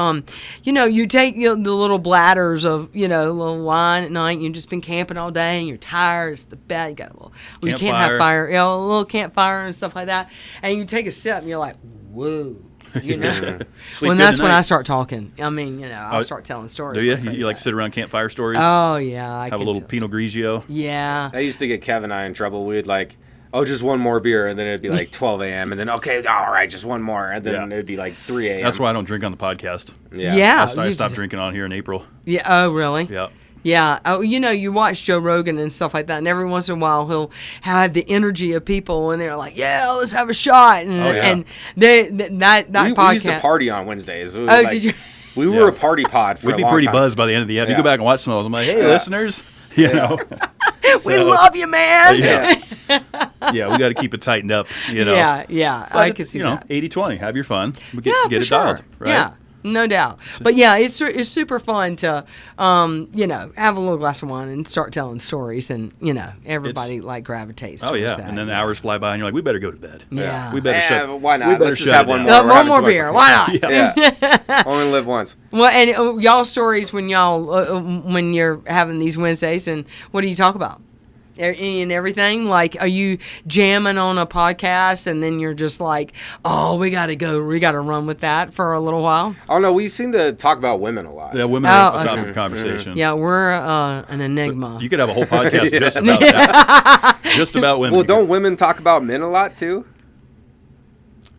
you take the little bladders of little wine at night. And you've just been camping all day and you're tired. It's the bed. You got a little. Well, you can't have fire. A little campfire and stuff like that. And you take a sip and you're like, whoa. Sleep When good that's when tonight? I start talking. I mean, I'll start telling stories. Do you? like You like that. sit around campfire stories? Oh yeah, I have a can little tell Pinot Grigio? Yeah. That used to get Kevin and I in trouble. We'd like, just one more beer, and then it'd be like 12 a.m. and then okay, all right, just one more, and then it'd be like 3 a.m. That's why I don't drink on the podcast. Yeah. Yeah. I you stopped just- drinking on here in April. Yeah. Oh really? Yeah. Yeah. Oh, you watch Joe Rogan and stuff like that, and every once in a while he'll have the energy of people, and they're like, "Yeah, let's have a shot." And and that podcast. We used to party on Wednesdays. Did you? We were a party pod for a We'd be long pretty time. buzzed by the end of the episode. Yeah. You go back and watch some of those. I'm like, hey, listeners, We love you, man. Yeah. Yeah, we got to keep it tightened up, Yeah. But I can see that. 80-20, have your fun. Get for it sure. dialed, right? Yeah, no doubt. But yeah, it's super fun to, have a little glass of wine and start telling stories, and everybody gravitates. Oh towards yeah, that, and then the hours fly by, and you're like, we better go to bed. Yeah. We better shut. Why not? We better Let's just shut have it one down. more. We're one having more too much beer. fun. Why not? Yeah. Only live once. Well, and y'all stories when when you're having these Wednesdays, and what do you talk about? Any and everything? Like, are you jamming on a podcast and then you're just like, oh, we got to run with that for a little while? Oh no, we seem to talk about women a lot. Yeah, women are a topic of conversation. Yeah, we're an enigma. You could have a whole podcast just about that. Just about women. Well, don't women talk about men a lot too?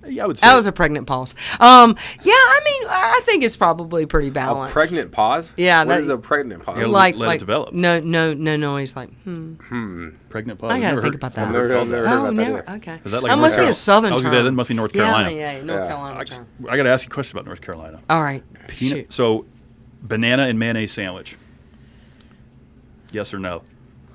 Yeah, I would say. That was a pregnant pause. I think it's probably pretty A balanced. pregnant pause? Yeah, What is a pregnant pause? Yeah, Like, let it develop. No noise. Like, Pregnant pause. I gotta Never think heard- about that. I've never heard Never that. heard Oh, about that never. either. Okay. Is that like that North must be Carolina? a southern I was term. gonna say, that must be North Carolina. Yeah, North Yeah. Carolina term. I got to ask you a question about North Carolina. All right. Shoot. So, banana and mayonnaise sandwich. Yes or no?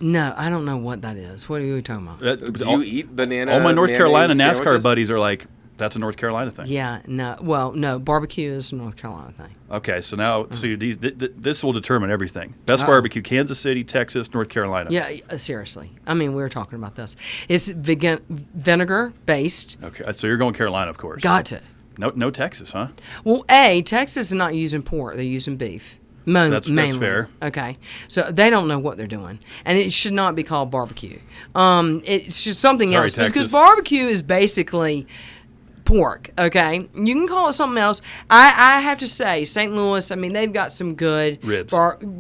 No, I don't know what that is. What are you talking about? Do you eat banana? All my North mayonnaise Carolina NASCAR sandwiches? buddies are like, that's a North Carolina thing. Yeah, no. Well, no. Barbecue is a North Carolina thing. Okay, so now, this will determine everything. Best Oh. barbecue: Kansas City, Texas, North Carolina. Yeah, seriously. I mean, we were talking about this. It's vinegar based. Okay, so you're going Carolina, of course. Got to. No Texas, huh? Well, Texas is not using pork; they're using beef. That's Mainly. fair. Okay, so they don't know what they're doing, and it should not be called barbecue. It's just something Sorry, else because Texas. barbecue is basically pork. Okay, you can call it something else. I have to say, St. Louis. I mean, they've got some good Ribs.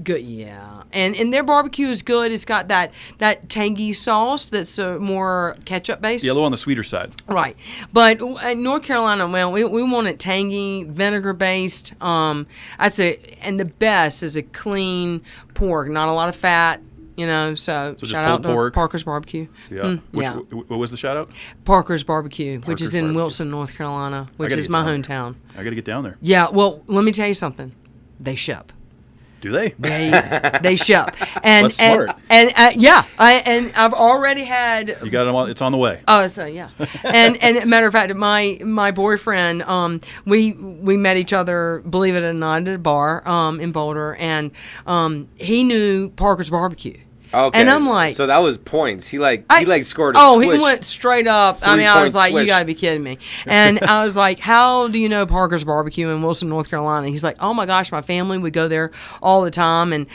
Good, yeah, and their barbecue is good. It's got that tangy sauce that's more ketchup based. Yellow on the sweeter side. Right, but in North Carolina, well, we want it tangy, vinegar based. I'd say, and the best is a clean pork, not a lot of fat. So just shout out pulled pork. to Parker's Barbecue. Yeah. yeah, What was the shout out? Parker's Barbecue, which Parker's is in Barbecue. Wilson, North Carolina, which gotta is get my down hometown. I got to get down there. Yeah, well, let me tell you something. They ship. Do they? They ship, and That's smart. and I've already had. You got it on. It's on the way. Oh, so yeah, and matter of fact, my boyfriend, we met each other, believe it or not, at a bar in Boulder, and he knew Parker's Barbecue. Okay. And I'm like, so that was points. He scored a Oh, swish. he went straight up. I mean, I was 3-point like, swish. you gotta be kidding me. And I was like, how do you know Parker's Barbecue in Wilson, North Carolina? He's like, oh my gosh, my family would go there all the time, and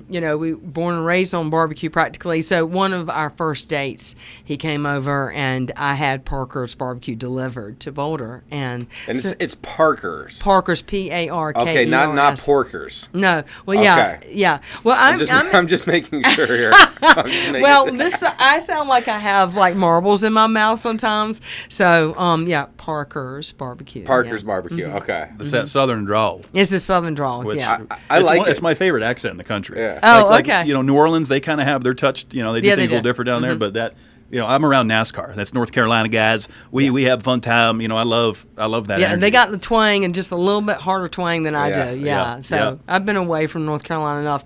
we were born and raised on barbecue practically. So one of our first dates, he came over, and I had Parker's Barbecue delivered to Boulder, and it's Parker's. Parker's PARKERS. Okay, not Porkers. No, well, yeah, Okay. yeah. Well, I'm just making sure here. I'm just making well, sure. I sound like I have like marbles in my mouth sometimes. So, Parker's Barbecue. Parker's yeah. Barbecue. Okay. It's that southern drawl. It's the Southern drawl. Which yeah. I like it. It's my favorite accent in the country. Yeah. Oh, like, okay. New Orleans, they kind of have their touch. They do Yeah, things they a little do. different down there, but that. I'm around NASCAR. That's North Carolina guys. We have a fun time. I love that. Yeah, energy. they got the twang and just a little bit harder twang than I Yeah, do. yeah, So yeah. I've been away from North Carolina enough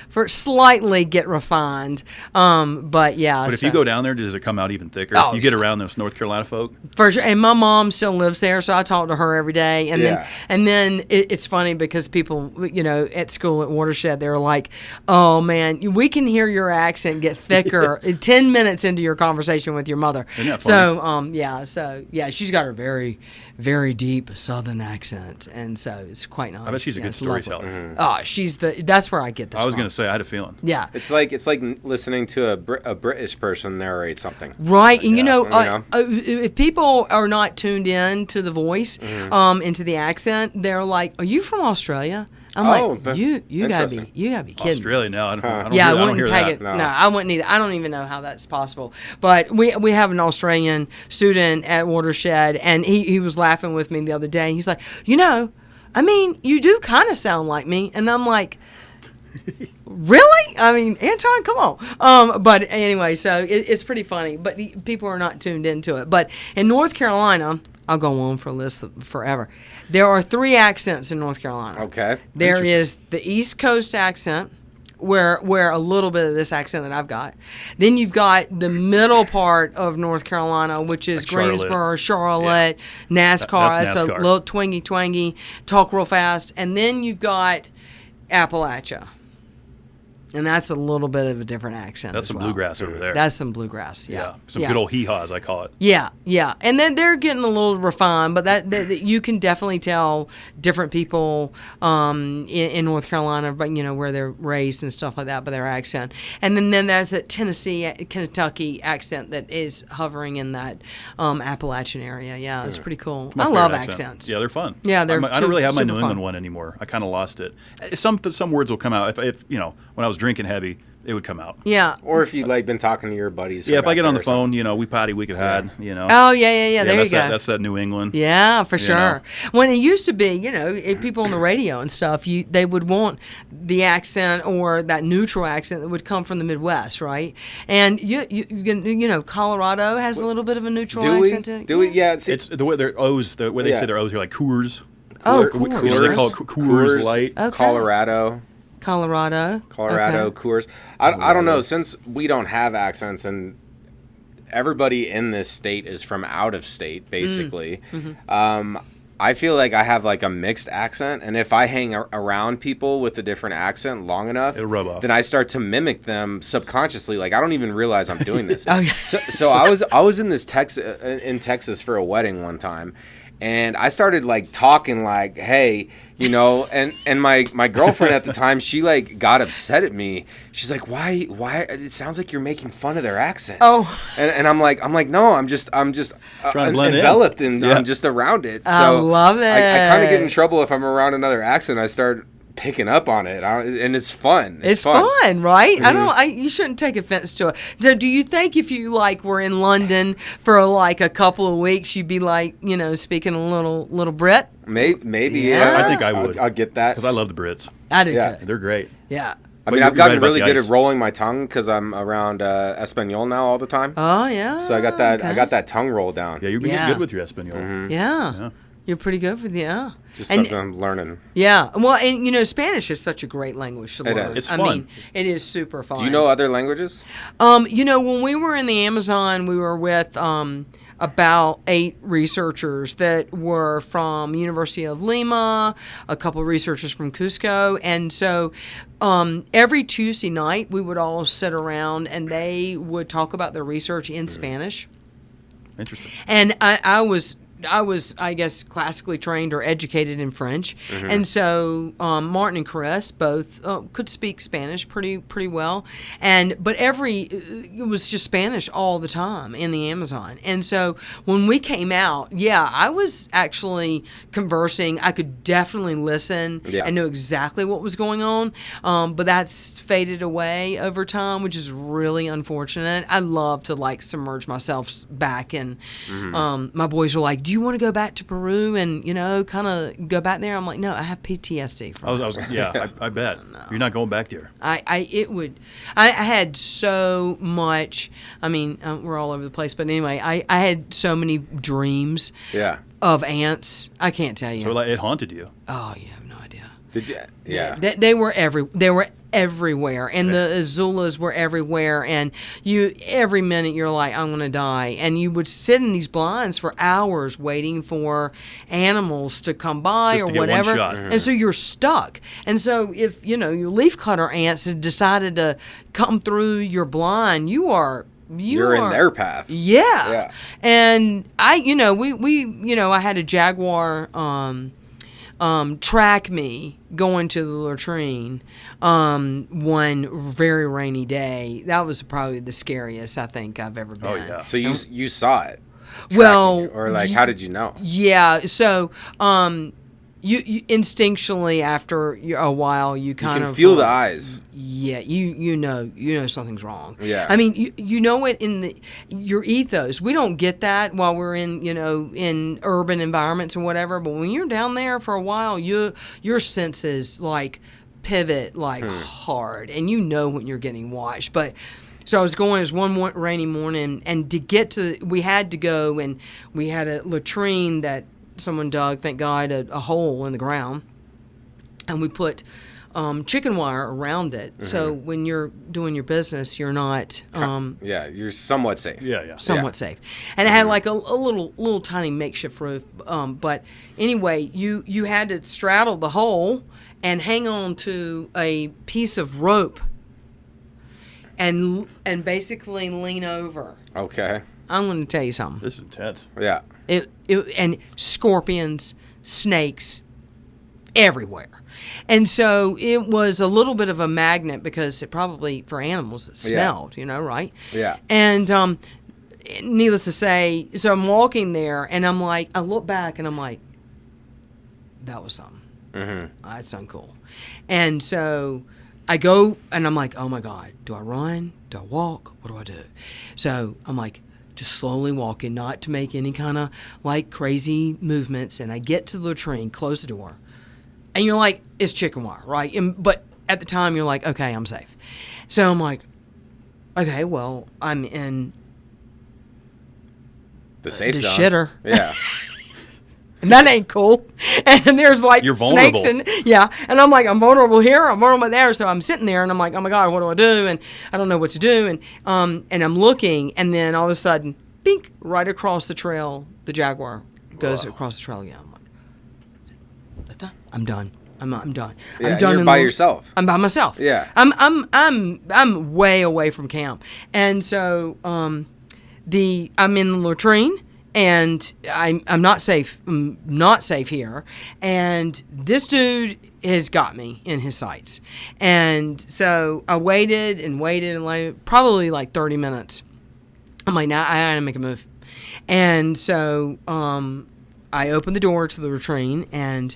for slightly get refined. But yeah. But if you go down there, does it come out even thicker? Oh, You get around those North Carolina folk. For sure, and my mom still lives there, so I talk to her every day. And Yeah. then it's funny because people, at school at Watershed, they're like, "Oh man, we can hear your accent get thicker 10 minutes into your conversation with your mother." Isn't that So she's got her very, very deep Southern accent, and so it's quite nice. I bet she's a good it's lovely. storyteller. Oh, that's where I get this. I was from. going to say I had a feeling. Yeah. It's like listening to a British person narrate something. Right, and Yeah. if people are not tuned in to the voice, into the accent, they're like, "Are you from Australia?" I'm like, "You gotta be kidding me." Australia, no, I don't. I don't Yeah, hear, I I don't wouldn't hear peg that. it. No, I wouldn't either. I don't even know how that's possible. But we have an Australian student at Watershed, and he was laughing with me the other day. He's like, I mean, you do kind of sound like me, and I'm like, Really? I mean, Anton, come on. But anyway, so it's pretty funny. But people are not tuned into it. But in North Carolina, I'll go on for a list forever. There are 3 accents in North Carolina. Okay. There is the East Coast accent, where a little bit of this accent that I've got. Then you've got the middle part of North Carolina, which is Like Charlotte. Greensboro, Charlotte, NASCAR. That's That's a NASCAR. little twangy, talk real fast. And then you've got Appalachia. And that's a little bit of a different accent. That's as some well. bluegrass over there. That's some bluegrass. Yeah. Some good old hee-haws, I call it. Yeah, yeah, and then they're getting a little refined, but that you can definitely tell different people in North Carolina, but where they're raised and stuff like that by their accent. And then there's that Tennessee, Kentucky accent that is hovering in that Appalachian area. Yeah, it's pretty cool. I My love favorite accent. accents. Yeah, they're fun. Yeah, they're I don't really have my super New England fun. one anymore. I kind of lost it. Some words will come out if when I was drinking heavy, it would come out. Yeah. Or if you'd been talking to your buddies. Yeah, if I get on the or something. phone, we potty, we could hide. Oh yeah. There you go. That's that New England. Yeah, for sure. know. When it used to be, if people on the radio and stuff, they would want the accent or that neutral accent that would come from the Midwest, right? And Colorado has a little bit of a neutral Do we? accent to it. Do we? Yeah. See, It's the way their O's, the way they say their O's are like Coors. Oh, Coors. Coors. They call it Coors Light. Okay. Colorado, Colorado. Okay. Coors. I don't know. Since we don't have accents and everybody in this state is from out of state, basically, I feel like I have like a mixed accent. And if I hang around people with a different accent long enough, It'll rub off. then I start to mimic them subconsciously. Like I don't even realize I'm doing this. Oh, yeah. So I was in this Texas for a wedding one time. And I started like talking like, hey, and my girlfriend at the time, she like got upset at me. She's like, why? It sounds like you're making fun of their accent. Oh. And I'm like, no, I'm just Trying to blend in. enveloped and Yeah. I'm just around it. So I love it. I kind of get in trouble if I'm around another accent. I start picking up on it, and it's fun. It's fun, right? You shouldn't take offense to it. So, do you think if you were in London for a couple of weeks, you'd be speaking a little Brit? Maybe, Yeah. yeah. I think I would. I'll get that. Because I love the Brits. I do Yeah. too. They're great. Yeah. I mean, But I've you're gotten right about really the good ice. at rolling my tongue because I'm around Espanol now all the time. Oh yeah. So I got that. okay. I got that tongue roll down. Yeah, you're getting Yeah. good with your Espanol. Yeah. Yeah. You're pretty good with Just And- something I'm learning. Yeah. Well, and Spanish is such a great language to It learn. is. It's I fun. mean, it is super fun. Do you know other languages? When we were in the Amazon, we were with about 8 researchers that were from University of Lima, a couple of researchers from Cusco, and so every Tuesday night we would all sit around and they would talk about their research in Spanish. Interesting. And I was, I guess, classically trained or educated in French, and so Martin and Chris both could speak Spanish pretty well, but it was just Spanish all the time in the Amazon. And so when we came out, I was actually conversing. I could definitely listen and know exactly what was going on, but that's faded away over time, which is really unfortunate. I love to submerge myself back, and my boys are like, "Do you want to go back to Peru and kind of go back there?" I'm like, "No, I have PTSD from I bet. You're not going back there. I had so much. I mean, we're all over the place, but anyway, I had so many dreams Yeah. of ants. I can't tell you. So it haunted you. Oh, you have no idea. Did you? Yeah. They were everywhere, and the Azulas were everywhere, and every minute you're like, I'm gonna die, and you would sit in these blinds for hours waiting for animals to come by Just or to get one whatever, shot. and so you're stuck. And so if your leafcutter ants had decided to come through your blind, you're in their path. Yeah. Yeah. And I had a jaguar track me going to the latrine one very rainy day. That was probably the scariest I think I've ever been. Oh, yeah. So you saw it. Well, tracking you, or how did you know? Yeah. So you instinctually after a while you You kind can of feel the eyes. Yeah, you know something's wrong. Yeah. I mean, you know it in your ethos. We don't get that while we're in urban environments and whatever. But when you're down there for a while, your senses pivot like hard, and you know when you're getting watched. But so I was going. It was one rainy morning, and we had to go, and we had a latrine that someone dug. Thank God, a hole in the ground, and we put chicken wire around it. So when you're doing your business, you're not. You're somewhat safe. Yeah. Somewhat safe, and it had like a little tiny makeshift roof. But anyway, you had to straddle the hole and hang on to a piece of rope, and basically lean over. Okay. I'm going to tell you something. This is intense. Yeah. It and scorpions, snakes, everywhere. And so it was a little bit of a magnet because it probably, for animals, it smelled, right? Yeah. And needless to say, so I'm walking there, and I'm like, I look back, and I'm like, that was something. That's uncool. And so I go, and I'm like, oh my God, do I run? Do I walk? What do I do? So I'm like, just slowly walking, not to make any kind of like crazy movements. And I get to the latrine, close the door. And you're like, it's chicken wire, right? But at the time, you're like, okay, I'm safe. So I'm like, okay, well, I'm in the safe the zone. shitter. Yeah. And that ain't cool. And there's like You're vulnerable. snakes and I'm like, I'm vulnerable here, I'm vulnerable there. So I'm sitting there, and I'm like, oh my God, what do I do? And I don't know what to do. And I'm looking, and then all of a sudden, bink, right across the trail, the jaguar goes across the trail again. I'm like, that's done. I'm done. I'm done. Yeah, I'm done. you're by yourself. I'm by myself. Yeah. I'm way away from camp, and so I'm in the latrine, and I'm not safe. I'm not safe here, and this dude has got me in his sights, and so I waited and waited, probably like 30 minutes. I'm like, nah, I gotta make a move, and so I opened the door to the latrine and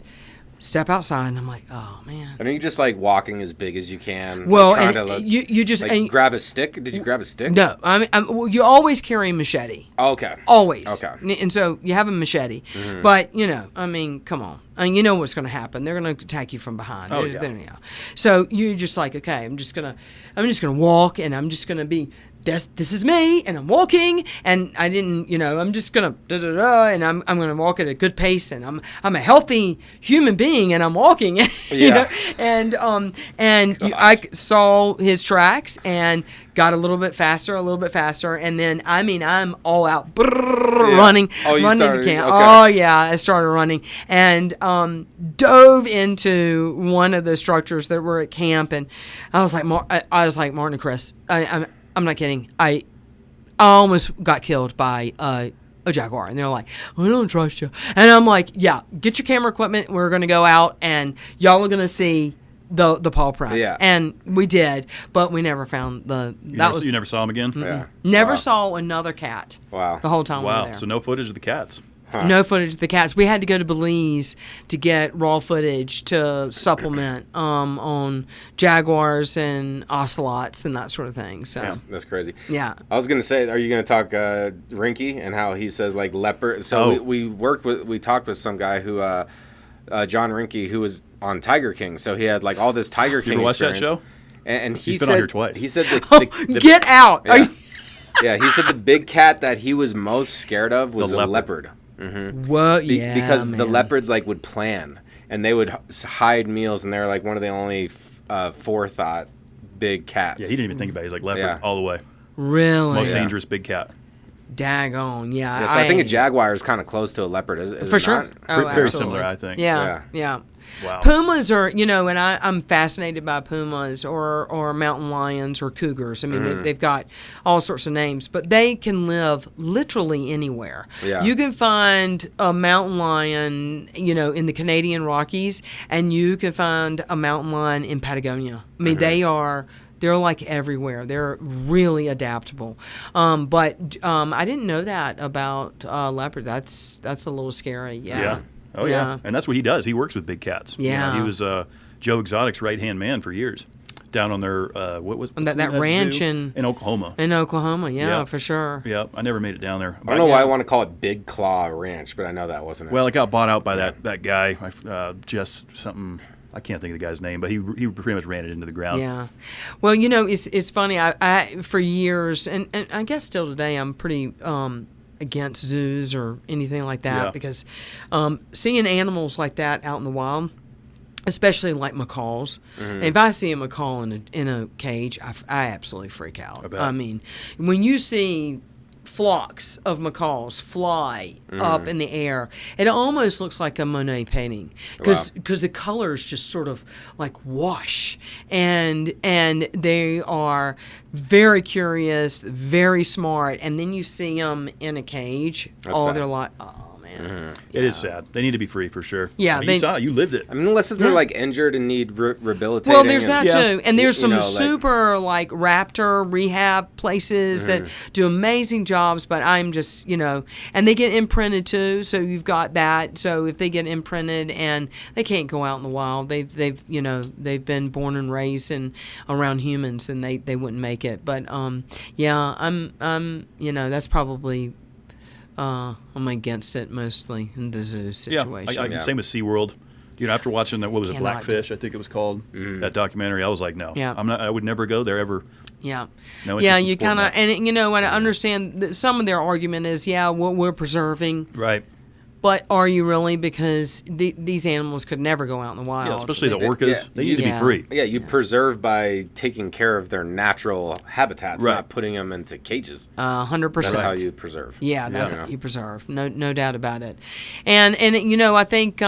step outside, and I'm like, oh man. And are you just like walking as big as you can? Well, like, and trying to, like, you just and, grab a stick? Did you grab a stick? No, well, you always carry a machete. Oh, okay. Always. Okay. And so you have a machete, but come on. You know what's going to happen. They're going to attack you from behind. Oh, yeah. So you're just like, okay, I'm just gonna walk, and I'm just gonna be. This is me, and I'm walking, and I didn't, I'm just gonna and I'm gonna walk at a good pace, and I'm a healthy human being, and I'm walking, Yeah. I saw his tracks and got a little bit faster, and then I'm all out running, started, to camp. okay. Oh yeah, I started running and dove into one of the structures that were at camp, and I was like, Martin and Chris, I'm not kidding. I almost got killed by a jaguar, and they're like, "I don't trust you." And I'm like, "Yeah, get your camera equipment. We're gonna go out, and y'all are gonna see the paw prints." Yeah. And we did, but we never found You never saw him again? Yeah. Never saw another cat. Wow. The whole time we were Wow. there. So no footage of the cats. Huh. No footage of the cats. We had to go to Belize to get raw footage to supplement on jaguars and ocelots and that sort of thing. So That's crazy. yeah. I was gonna say, are you gonna talk Rinky and how he says like leopard? So we talked with some guy who John Rinky, who was on Tiger King. So he had like all this Tiger King You ever watch that experience. show? And he He's said been on here twice. He said Get out! Yeah. Yeah, he said the big cat that he was most scared of was The a leopard. leopard. Well, yeah, Because the man. leopards like would plan, and they would hide meals, and they're like one of the only forethought big cats. Yeah, he didn't even think about it. He's like leopard Yeah. all the way. Really Most dangerous big cat. daggone. Yeah, Yeah, so I think a jaguar is kind of close to a leopard. Is for it sure. not? Oh, Very absolutely. similar, I think. Yeah. Wow. Pumas are, and I'm fascinated by pumas or mountain lions or cougars. I mean, they've got all sorts of names, but they can live literally anywhere. Yeah. You can find a mountain lion, in the Canadian Rockies, and you can find a mountain lion in Patagonia. I mean, they're like everywhere. They're really adaptable. But I didn't know that about leopard. That's a little scary. Yeah. Oh, yeah. And that's what he does. He works with big cats. Yeah. He was Joe Exotic's right-hand man for years down on their, that ranch zoo? in Oklahoma. In Oklahoma, Yeah. for sure. Yeah, I never made it down there. I don't know why I want to call it Big Claw Ranch, but I know that wasn't it. Well, it got bought out by that guy, Jess something. I can't think of the guy's name, but he pretty much ran it into the ground. Yeah. Well, you know, it's funny. I for years, and I guess still today, I'm pretty against zoos or anything like that because seeing animals like that out in the wild, especially like macaws. If I see a macaw in a cage, I absolutely freak out. I mean, when you see flocks of macaws fly up in the air, it almost looks like a Monet painting because the colors just sort of like wash, and they are very curious, very smart, and then you see them in a cage. They're like, oh man. It is sad. They need to be free for sure. Yeah, I mean, you saw it. You lived it. I mean, unless if they're like injured and need rehabilitating. Well, there's that Yeah. too, and there's some like- super like raptor rehab places that do amazing jobs. But I'm just, you know, and they get imprinted too. So you've got that. So if they get imprinted and they can't go out in the wild, they've you know they've been born and raised and around humans, and they wouldn't make it. But yeah, I'm you know that's probably. I'm against it mostly in the zoo situation. Yeah, same with SeaWorld. You know, after watching that, what was it, Cannot Blackfish, I think it was called, that documentary, I was like, no. Yeah. I would never go there ever. Yeah. No Yeah, interest in you sporting kind of, that. and you know, and I understand that some of their argument is, we're preserving, Right. but are you really? Because these animals could never go out in the wild. Yeah, especially the orcas. They need to be Yeah. free. Yeah, you preserve by taking care of their natural habitats, Right. not putting them into cages. 100%. That's how you preserve. Yeah, that's Yeah. how you preserve. No doubt about it. And you know, I think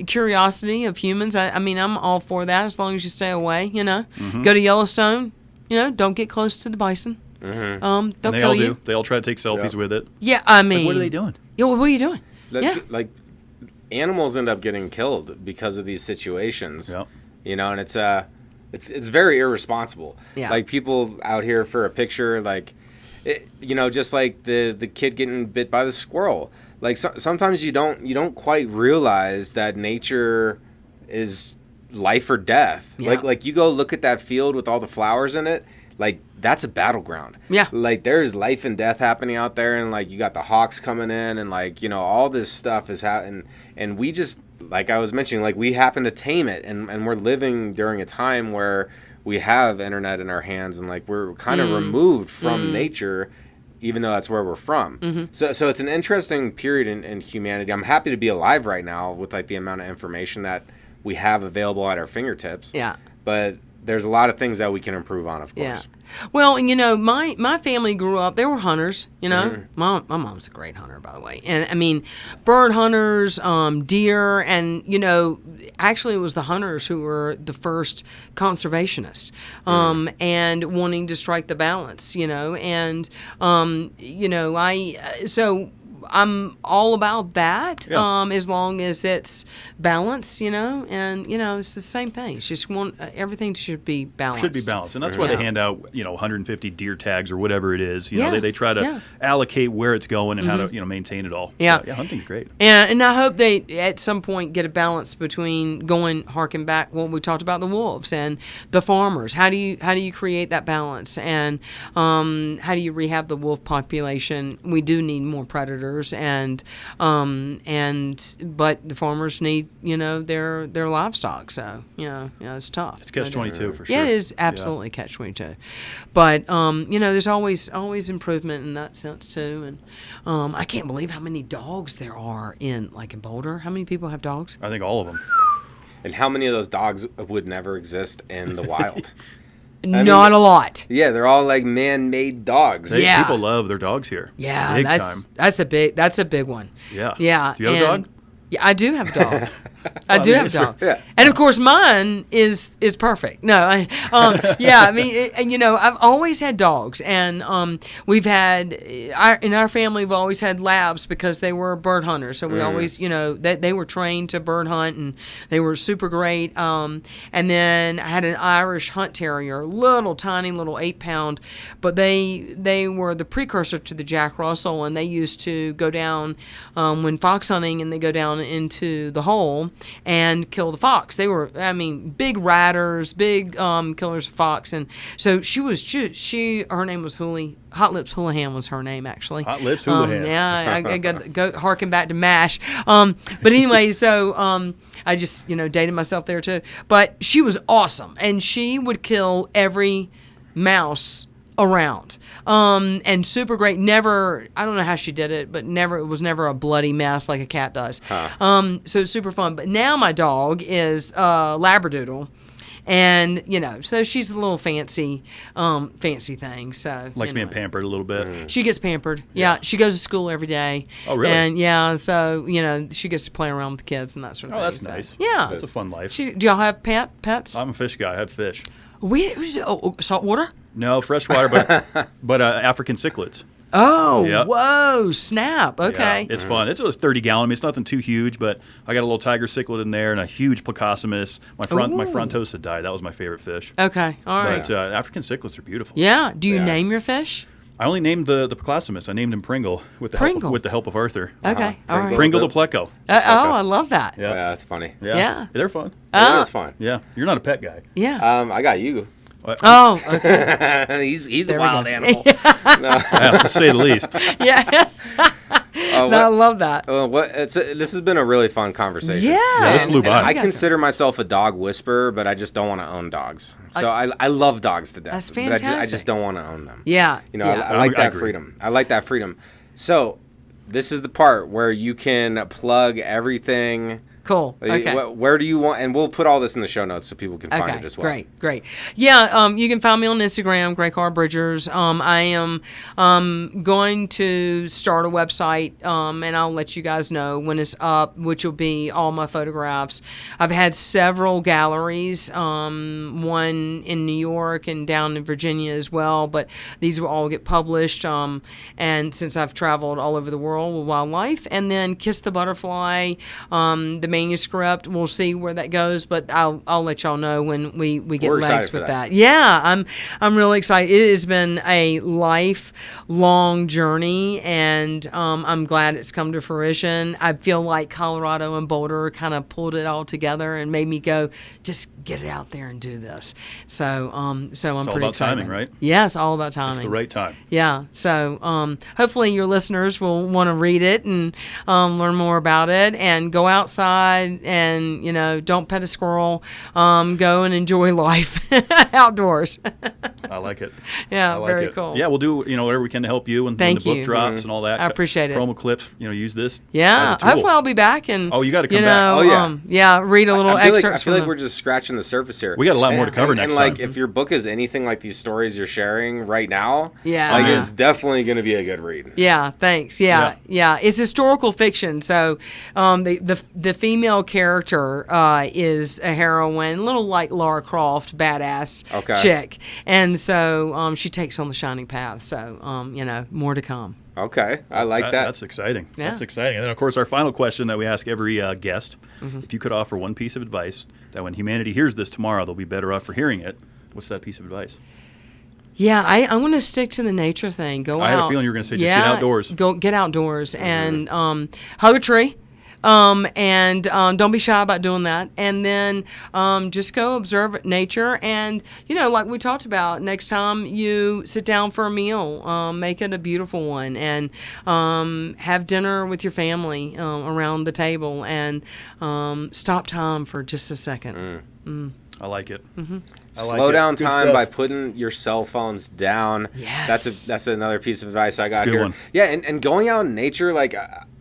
curiosity of humans. I mean, I'm all for that as long as you stay away. You know, go to Yellowstone. You know, don't get close to the bison. They'll And they kill all you. do. They all try to take selfies with it. Yeah, I mean, Like, what are they doing? Yeah, what are you doing? Like animals end up getting killed because of these situations. Yep. You know, and it's very irresponsible. Yeah. Like people out here for a picture, like you know, just like the kid getting bit by the squirrel. Like sometimes you don't quite realize that nature is life or death. Yeah. Like you go look at that field with all the flowers in it. Like that's a battleground. Yeah. Like there's life and death happening out there, and like you got the hawks coming in, and like, you know, all this stuff is happening, and we just, like I was mentioning, like we happen to tame it, and we're living during a time where we have internet in our hands, and like we're kind of removed from nature, even though that's where we're from. So it's an interesting period in humanity. I'm happy to be alive right now with like the amount of information that we have available at our fingertips. Yeah. But there's a lot of things that we can improve on, of course. Yeah. Well, you know, my family grew up, they were hunters, you know. My mom's a great hunter, by the way. And, I mean, bird hunters, deer, and, you know, actually it was the hunters who were the first conservationists and wanting to strike the balance, you know. And, you know, so I'm all about that, as long as it's balanced, you know, and, you know, it's the same thing. It's just everything should be balanced. Should be balanced. And that's why they hand out, you know, 150 deer tags or whatever it is. You know, Yeah, they try to allocate where it's going and how to, you know, maintain it all. Yeah. Yeah, hunting's great. And I hope they, at some point, get a balance between harking back when we talked about the wolves and the farmers. How do you create that balance? And how do you rehab the wolf population? We do need more predators, but the farmers need, you know, their livestock. So, you know, it's tough. It's catch-22 for sure. Yeah, it is absolutely catch-22. But you know, there's always improvement in that sense too. And I can't believe how many dogs there are in Boulder. How many people have dogs? I think all of them. And how many of those dogs would never exist in the wild? Not a lot. Yeah, they're all like man-made dogs. Yeah. People love their dogs here. Yeah, Big that's a big one. Yeah. Yeah. Do you have a dog? Yeah, I do have a dog. I do mean, have a it's dog. yeah. And of course mine is perfect. No, yeah, I mean, and you know, I've always had dogs, and we've had in our family we've always had labs because they were bird hunters. So we always, you know, they were trained to bird hunt, and they were super great. And then I had an Irish hunt terrier, little tiny little 8-pound, but they were the precursor to the Jack Russell, and they used to go down when fox hunting, and they go down into the hole and kill the fox. They were, I mean, big ratters, big killers of fox. And so her name was Hot Lips Houlihan was her name, actually. Hot Lips Houlihan. Yeah, I got to go harken back to MASH. But anyway, so I just, dated myself there too. But she was awesome. And she would kill every mouse around, and super great. Never, I don't know how she did it, but it was never a bloody mess like a cat does. So it's super fun. But now my dog is Labradoodle, and so she's a little fancy thing. So Likes being pampered a little bit. She gets pampered. Yeah, she goes to school every day. Oh, really? And yeah, so she gets to play around with the kids and that sort of thing. Oh, that's So, nice. yeah, That's a fun life. do y'all have pets? I'm a fish guy. I have fish. Salt water? No, freshwater, but African cichlids. Oh, Yep. whoa, snap. Okay. Yeah, it's fun. It's a 30-gallon. I mean, it's nothing too huge, but I got a little tiger cichlid in there and a huge placosomus. My frontosa died. That was my favorite fish. Okay, all right. But African cichlids are beautiful. Yeah. Do you Yeah. name your fish? I only named the placosomus. I named him Pringle with the help of Arthur. Okay, all right. Pringle the pleco. I love that. Yeah. Yeah, that's funny. Yeah. They're fun. It is fun. Yeah, you're not a pet guy. Yeah. I got you. Oh, okay. He's a There we wild go. animal. Yeah, to say the least. Yeah. No, I love that. This has been a really fun conversation. Yeah. this flew by. I consider myself a dog whisperer, but I just don't want to own dogs. So I love dogs to death. That's But I fantastic. just don't want to own them. Yeah. I like I that agree. freedom. I like that freedom. So this is the part where you can plug everything. Cool. Okay. Where do you want? And we'll put all this in the show notes so people can find it as well. Great. Yeah, you can find me on Instagram, Gray Carr Bridgers. I am going to start a website, and I'll let you guys know when it's up, which will be all my photographs. I've had several galleries, one in New York and down in Virginia as well, but these will all get published. And since I've traveled all over the world with wildlife, and then Kiss the Butterfly, the manuscript. We'll see where that goes, but I'll let y'all know when we get We're excited legs for with that. that. Yeah, I'm really excited. It has been a lifelong journey, and I'm glad it's come to fruition. I feel like Colorado and Boulder kind of pulled it all together and made me go, just get it out there and do this. So I'm It's all pretty about excited. timing, right? Yeah, it's all about timing. It's the right time. Yeah. So hopefully your listeners will want to read it and learn more about it, and go outside and, don't pet a squirrel. Go and enjoy life outdoors. I like it. Yeah, I like very it. cool. Yeah, we'll do whatever we can to help you when the Thank book you. drops and all that. I appreciate it. Promo clips, use this. Yeah. as a tool. Hopefully I'll be back and Oh, you gotta come back. Oh, yeah. Read a little I feel excerpts like from we're just scratching the surface here. We got a lot more to cover next and like, time. if your book is anything like these stories you're sharing right now, Yeah. like it's definitely going to be a good read. Yeah, thanks. Yeah. It's historical fiction. So the female character is a heroine, a little like Lara Croft, badass chick. And so she takes on the shining path. So, more to come. Okay, I like that. That's exciting. Yeah. That's exciting. And then, of course, our final question that we ask every guest, if you could offer one piece of advice that when humanity hears this tomorrow, they'll be better off for hearing it, what's that piece of advice? Yeah, I'm going to stick to the nature thing. Go out. I had a feeling you were going to say just get outdoors. Go get outdoors and hug a tree. And don't be shy about doing that. And then just go observe nature. And, like we talked about, next time you sit down for a meal, make it a beautiful one. And have dinner with your family around the table. And stop time for just a second. I like it. Slow down Good time stuff. by putting your cell phones down. Yes. That's another piece of advice I got Good here. one. Yeah, and going out in nature, like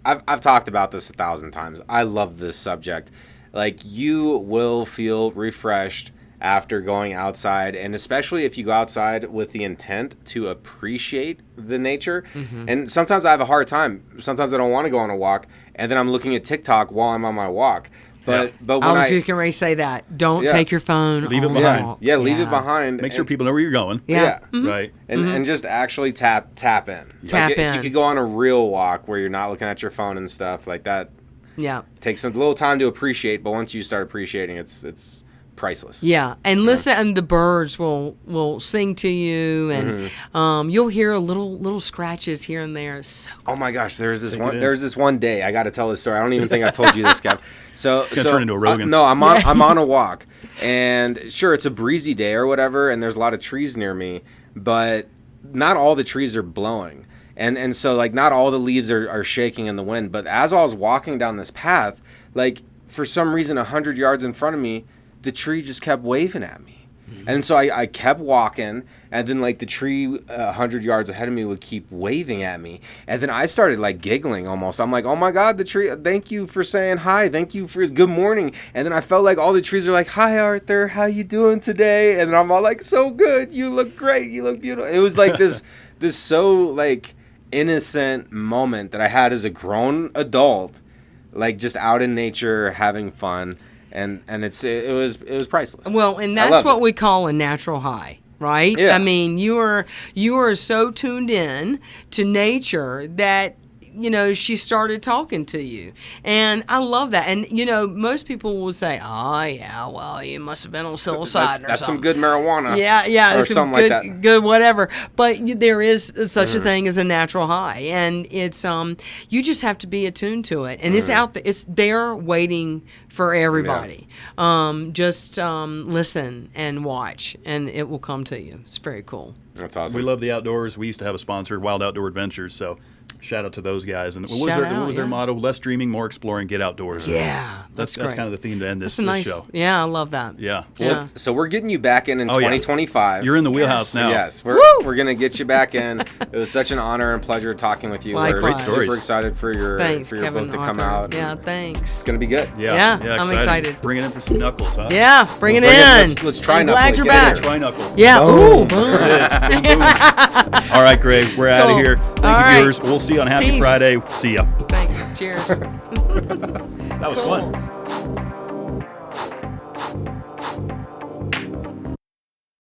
I've talked about this 1,000 times. I love this subject. Like, you will feel refreshed after going outside, and especially if you go outside with the intent to appreciate the nature. And sometimes I have a hard time. Sometimes I don't want to go on a walk, and then I'm looking at TikTok while I'm on my walk. But when I was just getting ready to say that. Don't take your phone. Leave it on behind. the walk. yeah, leave it behind. Make sure and- people know where you're going. Yeah. Right. And just actually tap in. Tap Like, If you in. could go on a real walk where you're not looking at your phone and stuff like that, Yeah. takes a little time to appreciate. But once you start appreciating, it's priceless. Yeah, and listen, and the birds will sing to you, and you'll hear little scratches here and there. It's so cool. Oh my gosh, there's this one day I got to tell this story. I don't even think I told you this, Kev. So It's gonna turn into a Rogan. No, I'm on a walk, and sure, it's a breezy day or whatever, and there's a lot of trees near me, but not all the trees are blowing. And so, like, not all the leaves are shaking in the wind. But as I was walking down this path, like, for some reason, 100 yards in front of me, the tree just kept waving at me. And so I kept walking, and then, like, the tree 100 yards ahead of me would keep waving at me. And then I started, like, giggling almost. I'm like, oh, my God, the tree, thank you for saying hi. Thank you for good morning. And then I felt like all the trees are like, hi, Arthur, how you doing today? And then I'm all like, so good. You look great. You look beautiful. It was like this so, like, innocent moment that I had as a grown adult, like, just out in nature having fun, and it was priceless. Well, and that's what we call a natural high, right? Yeah. I mean, you are so tuned in to nature that she started talking to you, and I love that. And most people will say, "Oh, yeah, well, you must have been on psilocybin or something." That's some good marijuana. Yeah, or it's something good, like that. Good, whatever. But there is such a thing as a natural high, and it's you just have to be attuned to it, and it's out there. It's there waiting for everybody. Just listen and watch, and it will come to you. It's very cool. That's awesome. We love the outdoors. We used to have a sponsor, Wild Outdoor Adventures, so shout out to those guys. And what was their motto? Less dreaming, more exploring, get outdoors. Yeah, that's great. kind of the theme to end this show. Yeah, I love that. Yeah. So we're getting you back in 2025. You're in the wheelhouse now. Yes, we're going to get you back in. It was such an honor and pleasure talking with you. Likewise. We're super excited for your Kevin, book to come out. Yeah, thanks. It's going to be good. Yeah, I'm excited. Bring it in for some knuckles, huh? Yeah, bring it in. Let's try I'm knuckle. glad you're Get back. Try knuckles. Yeah. Boom. Ooh, boom. There it is. Boom, boom. All right, Gray, we're out of here. Thank you, viewers. We'll see you on Happy Peace. Friday. See ya. Thanks. Cheers. That was fun.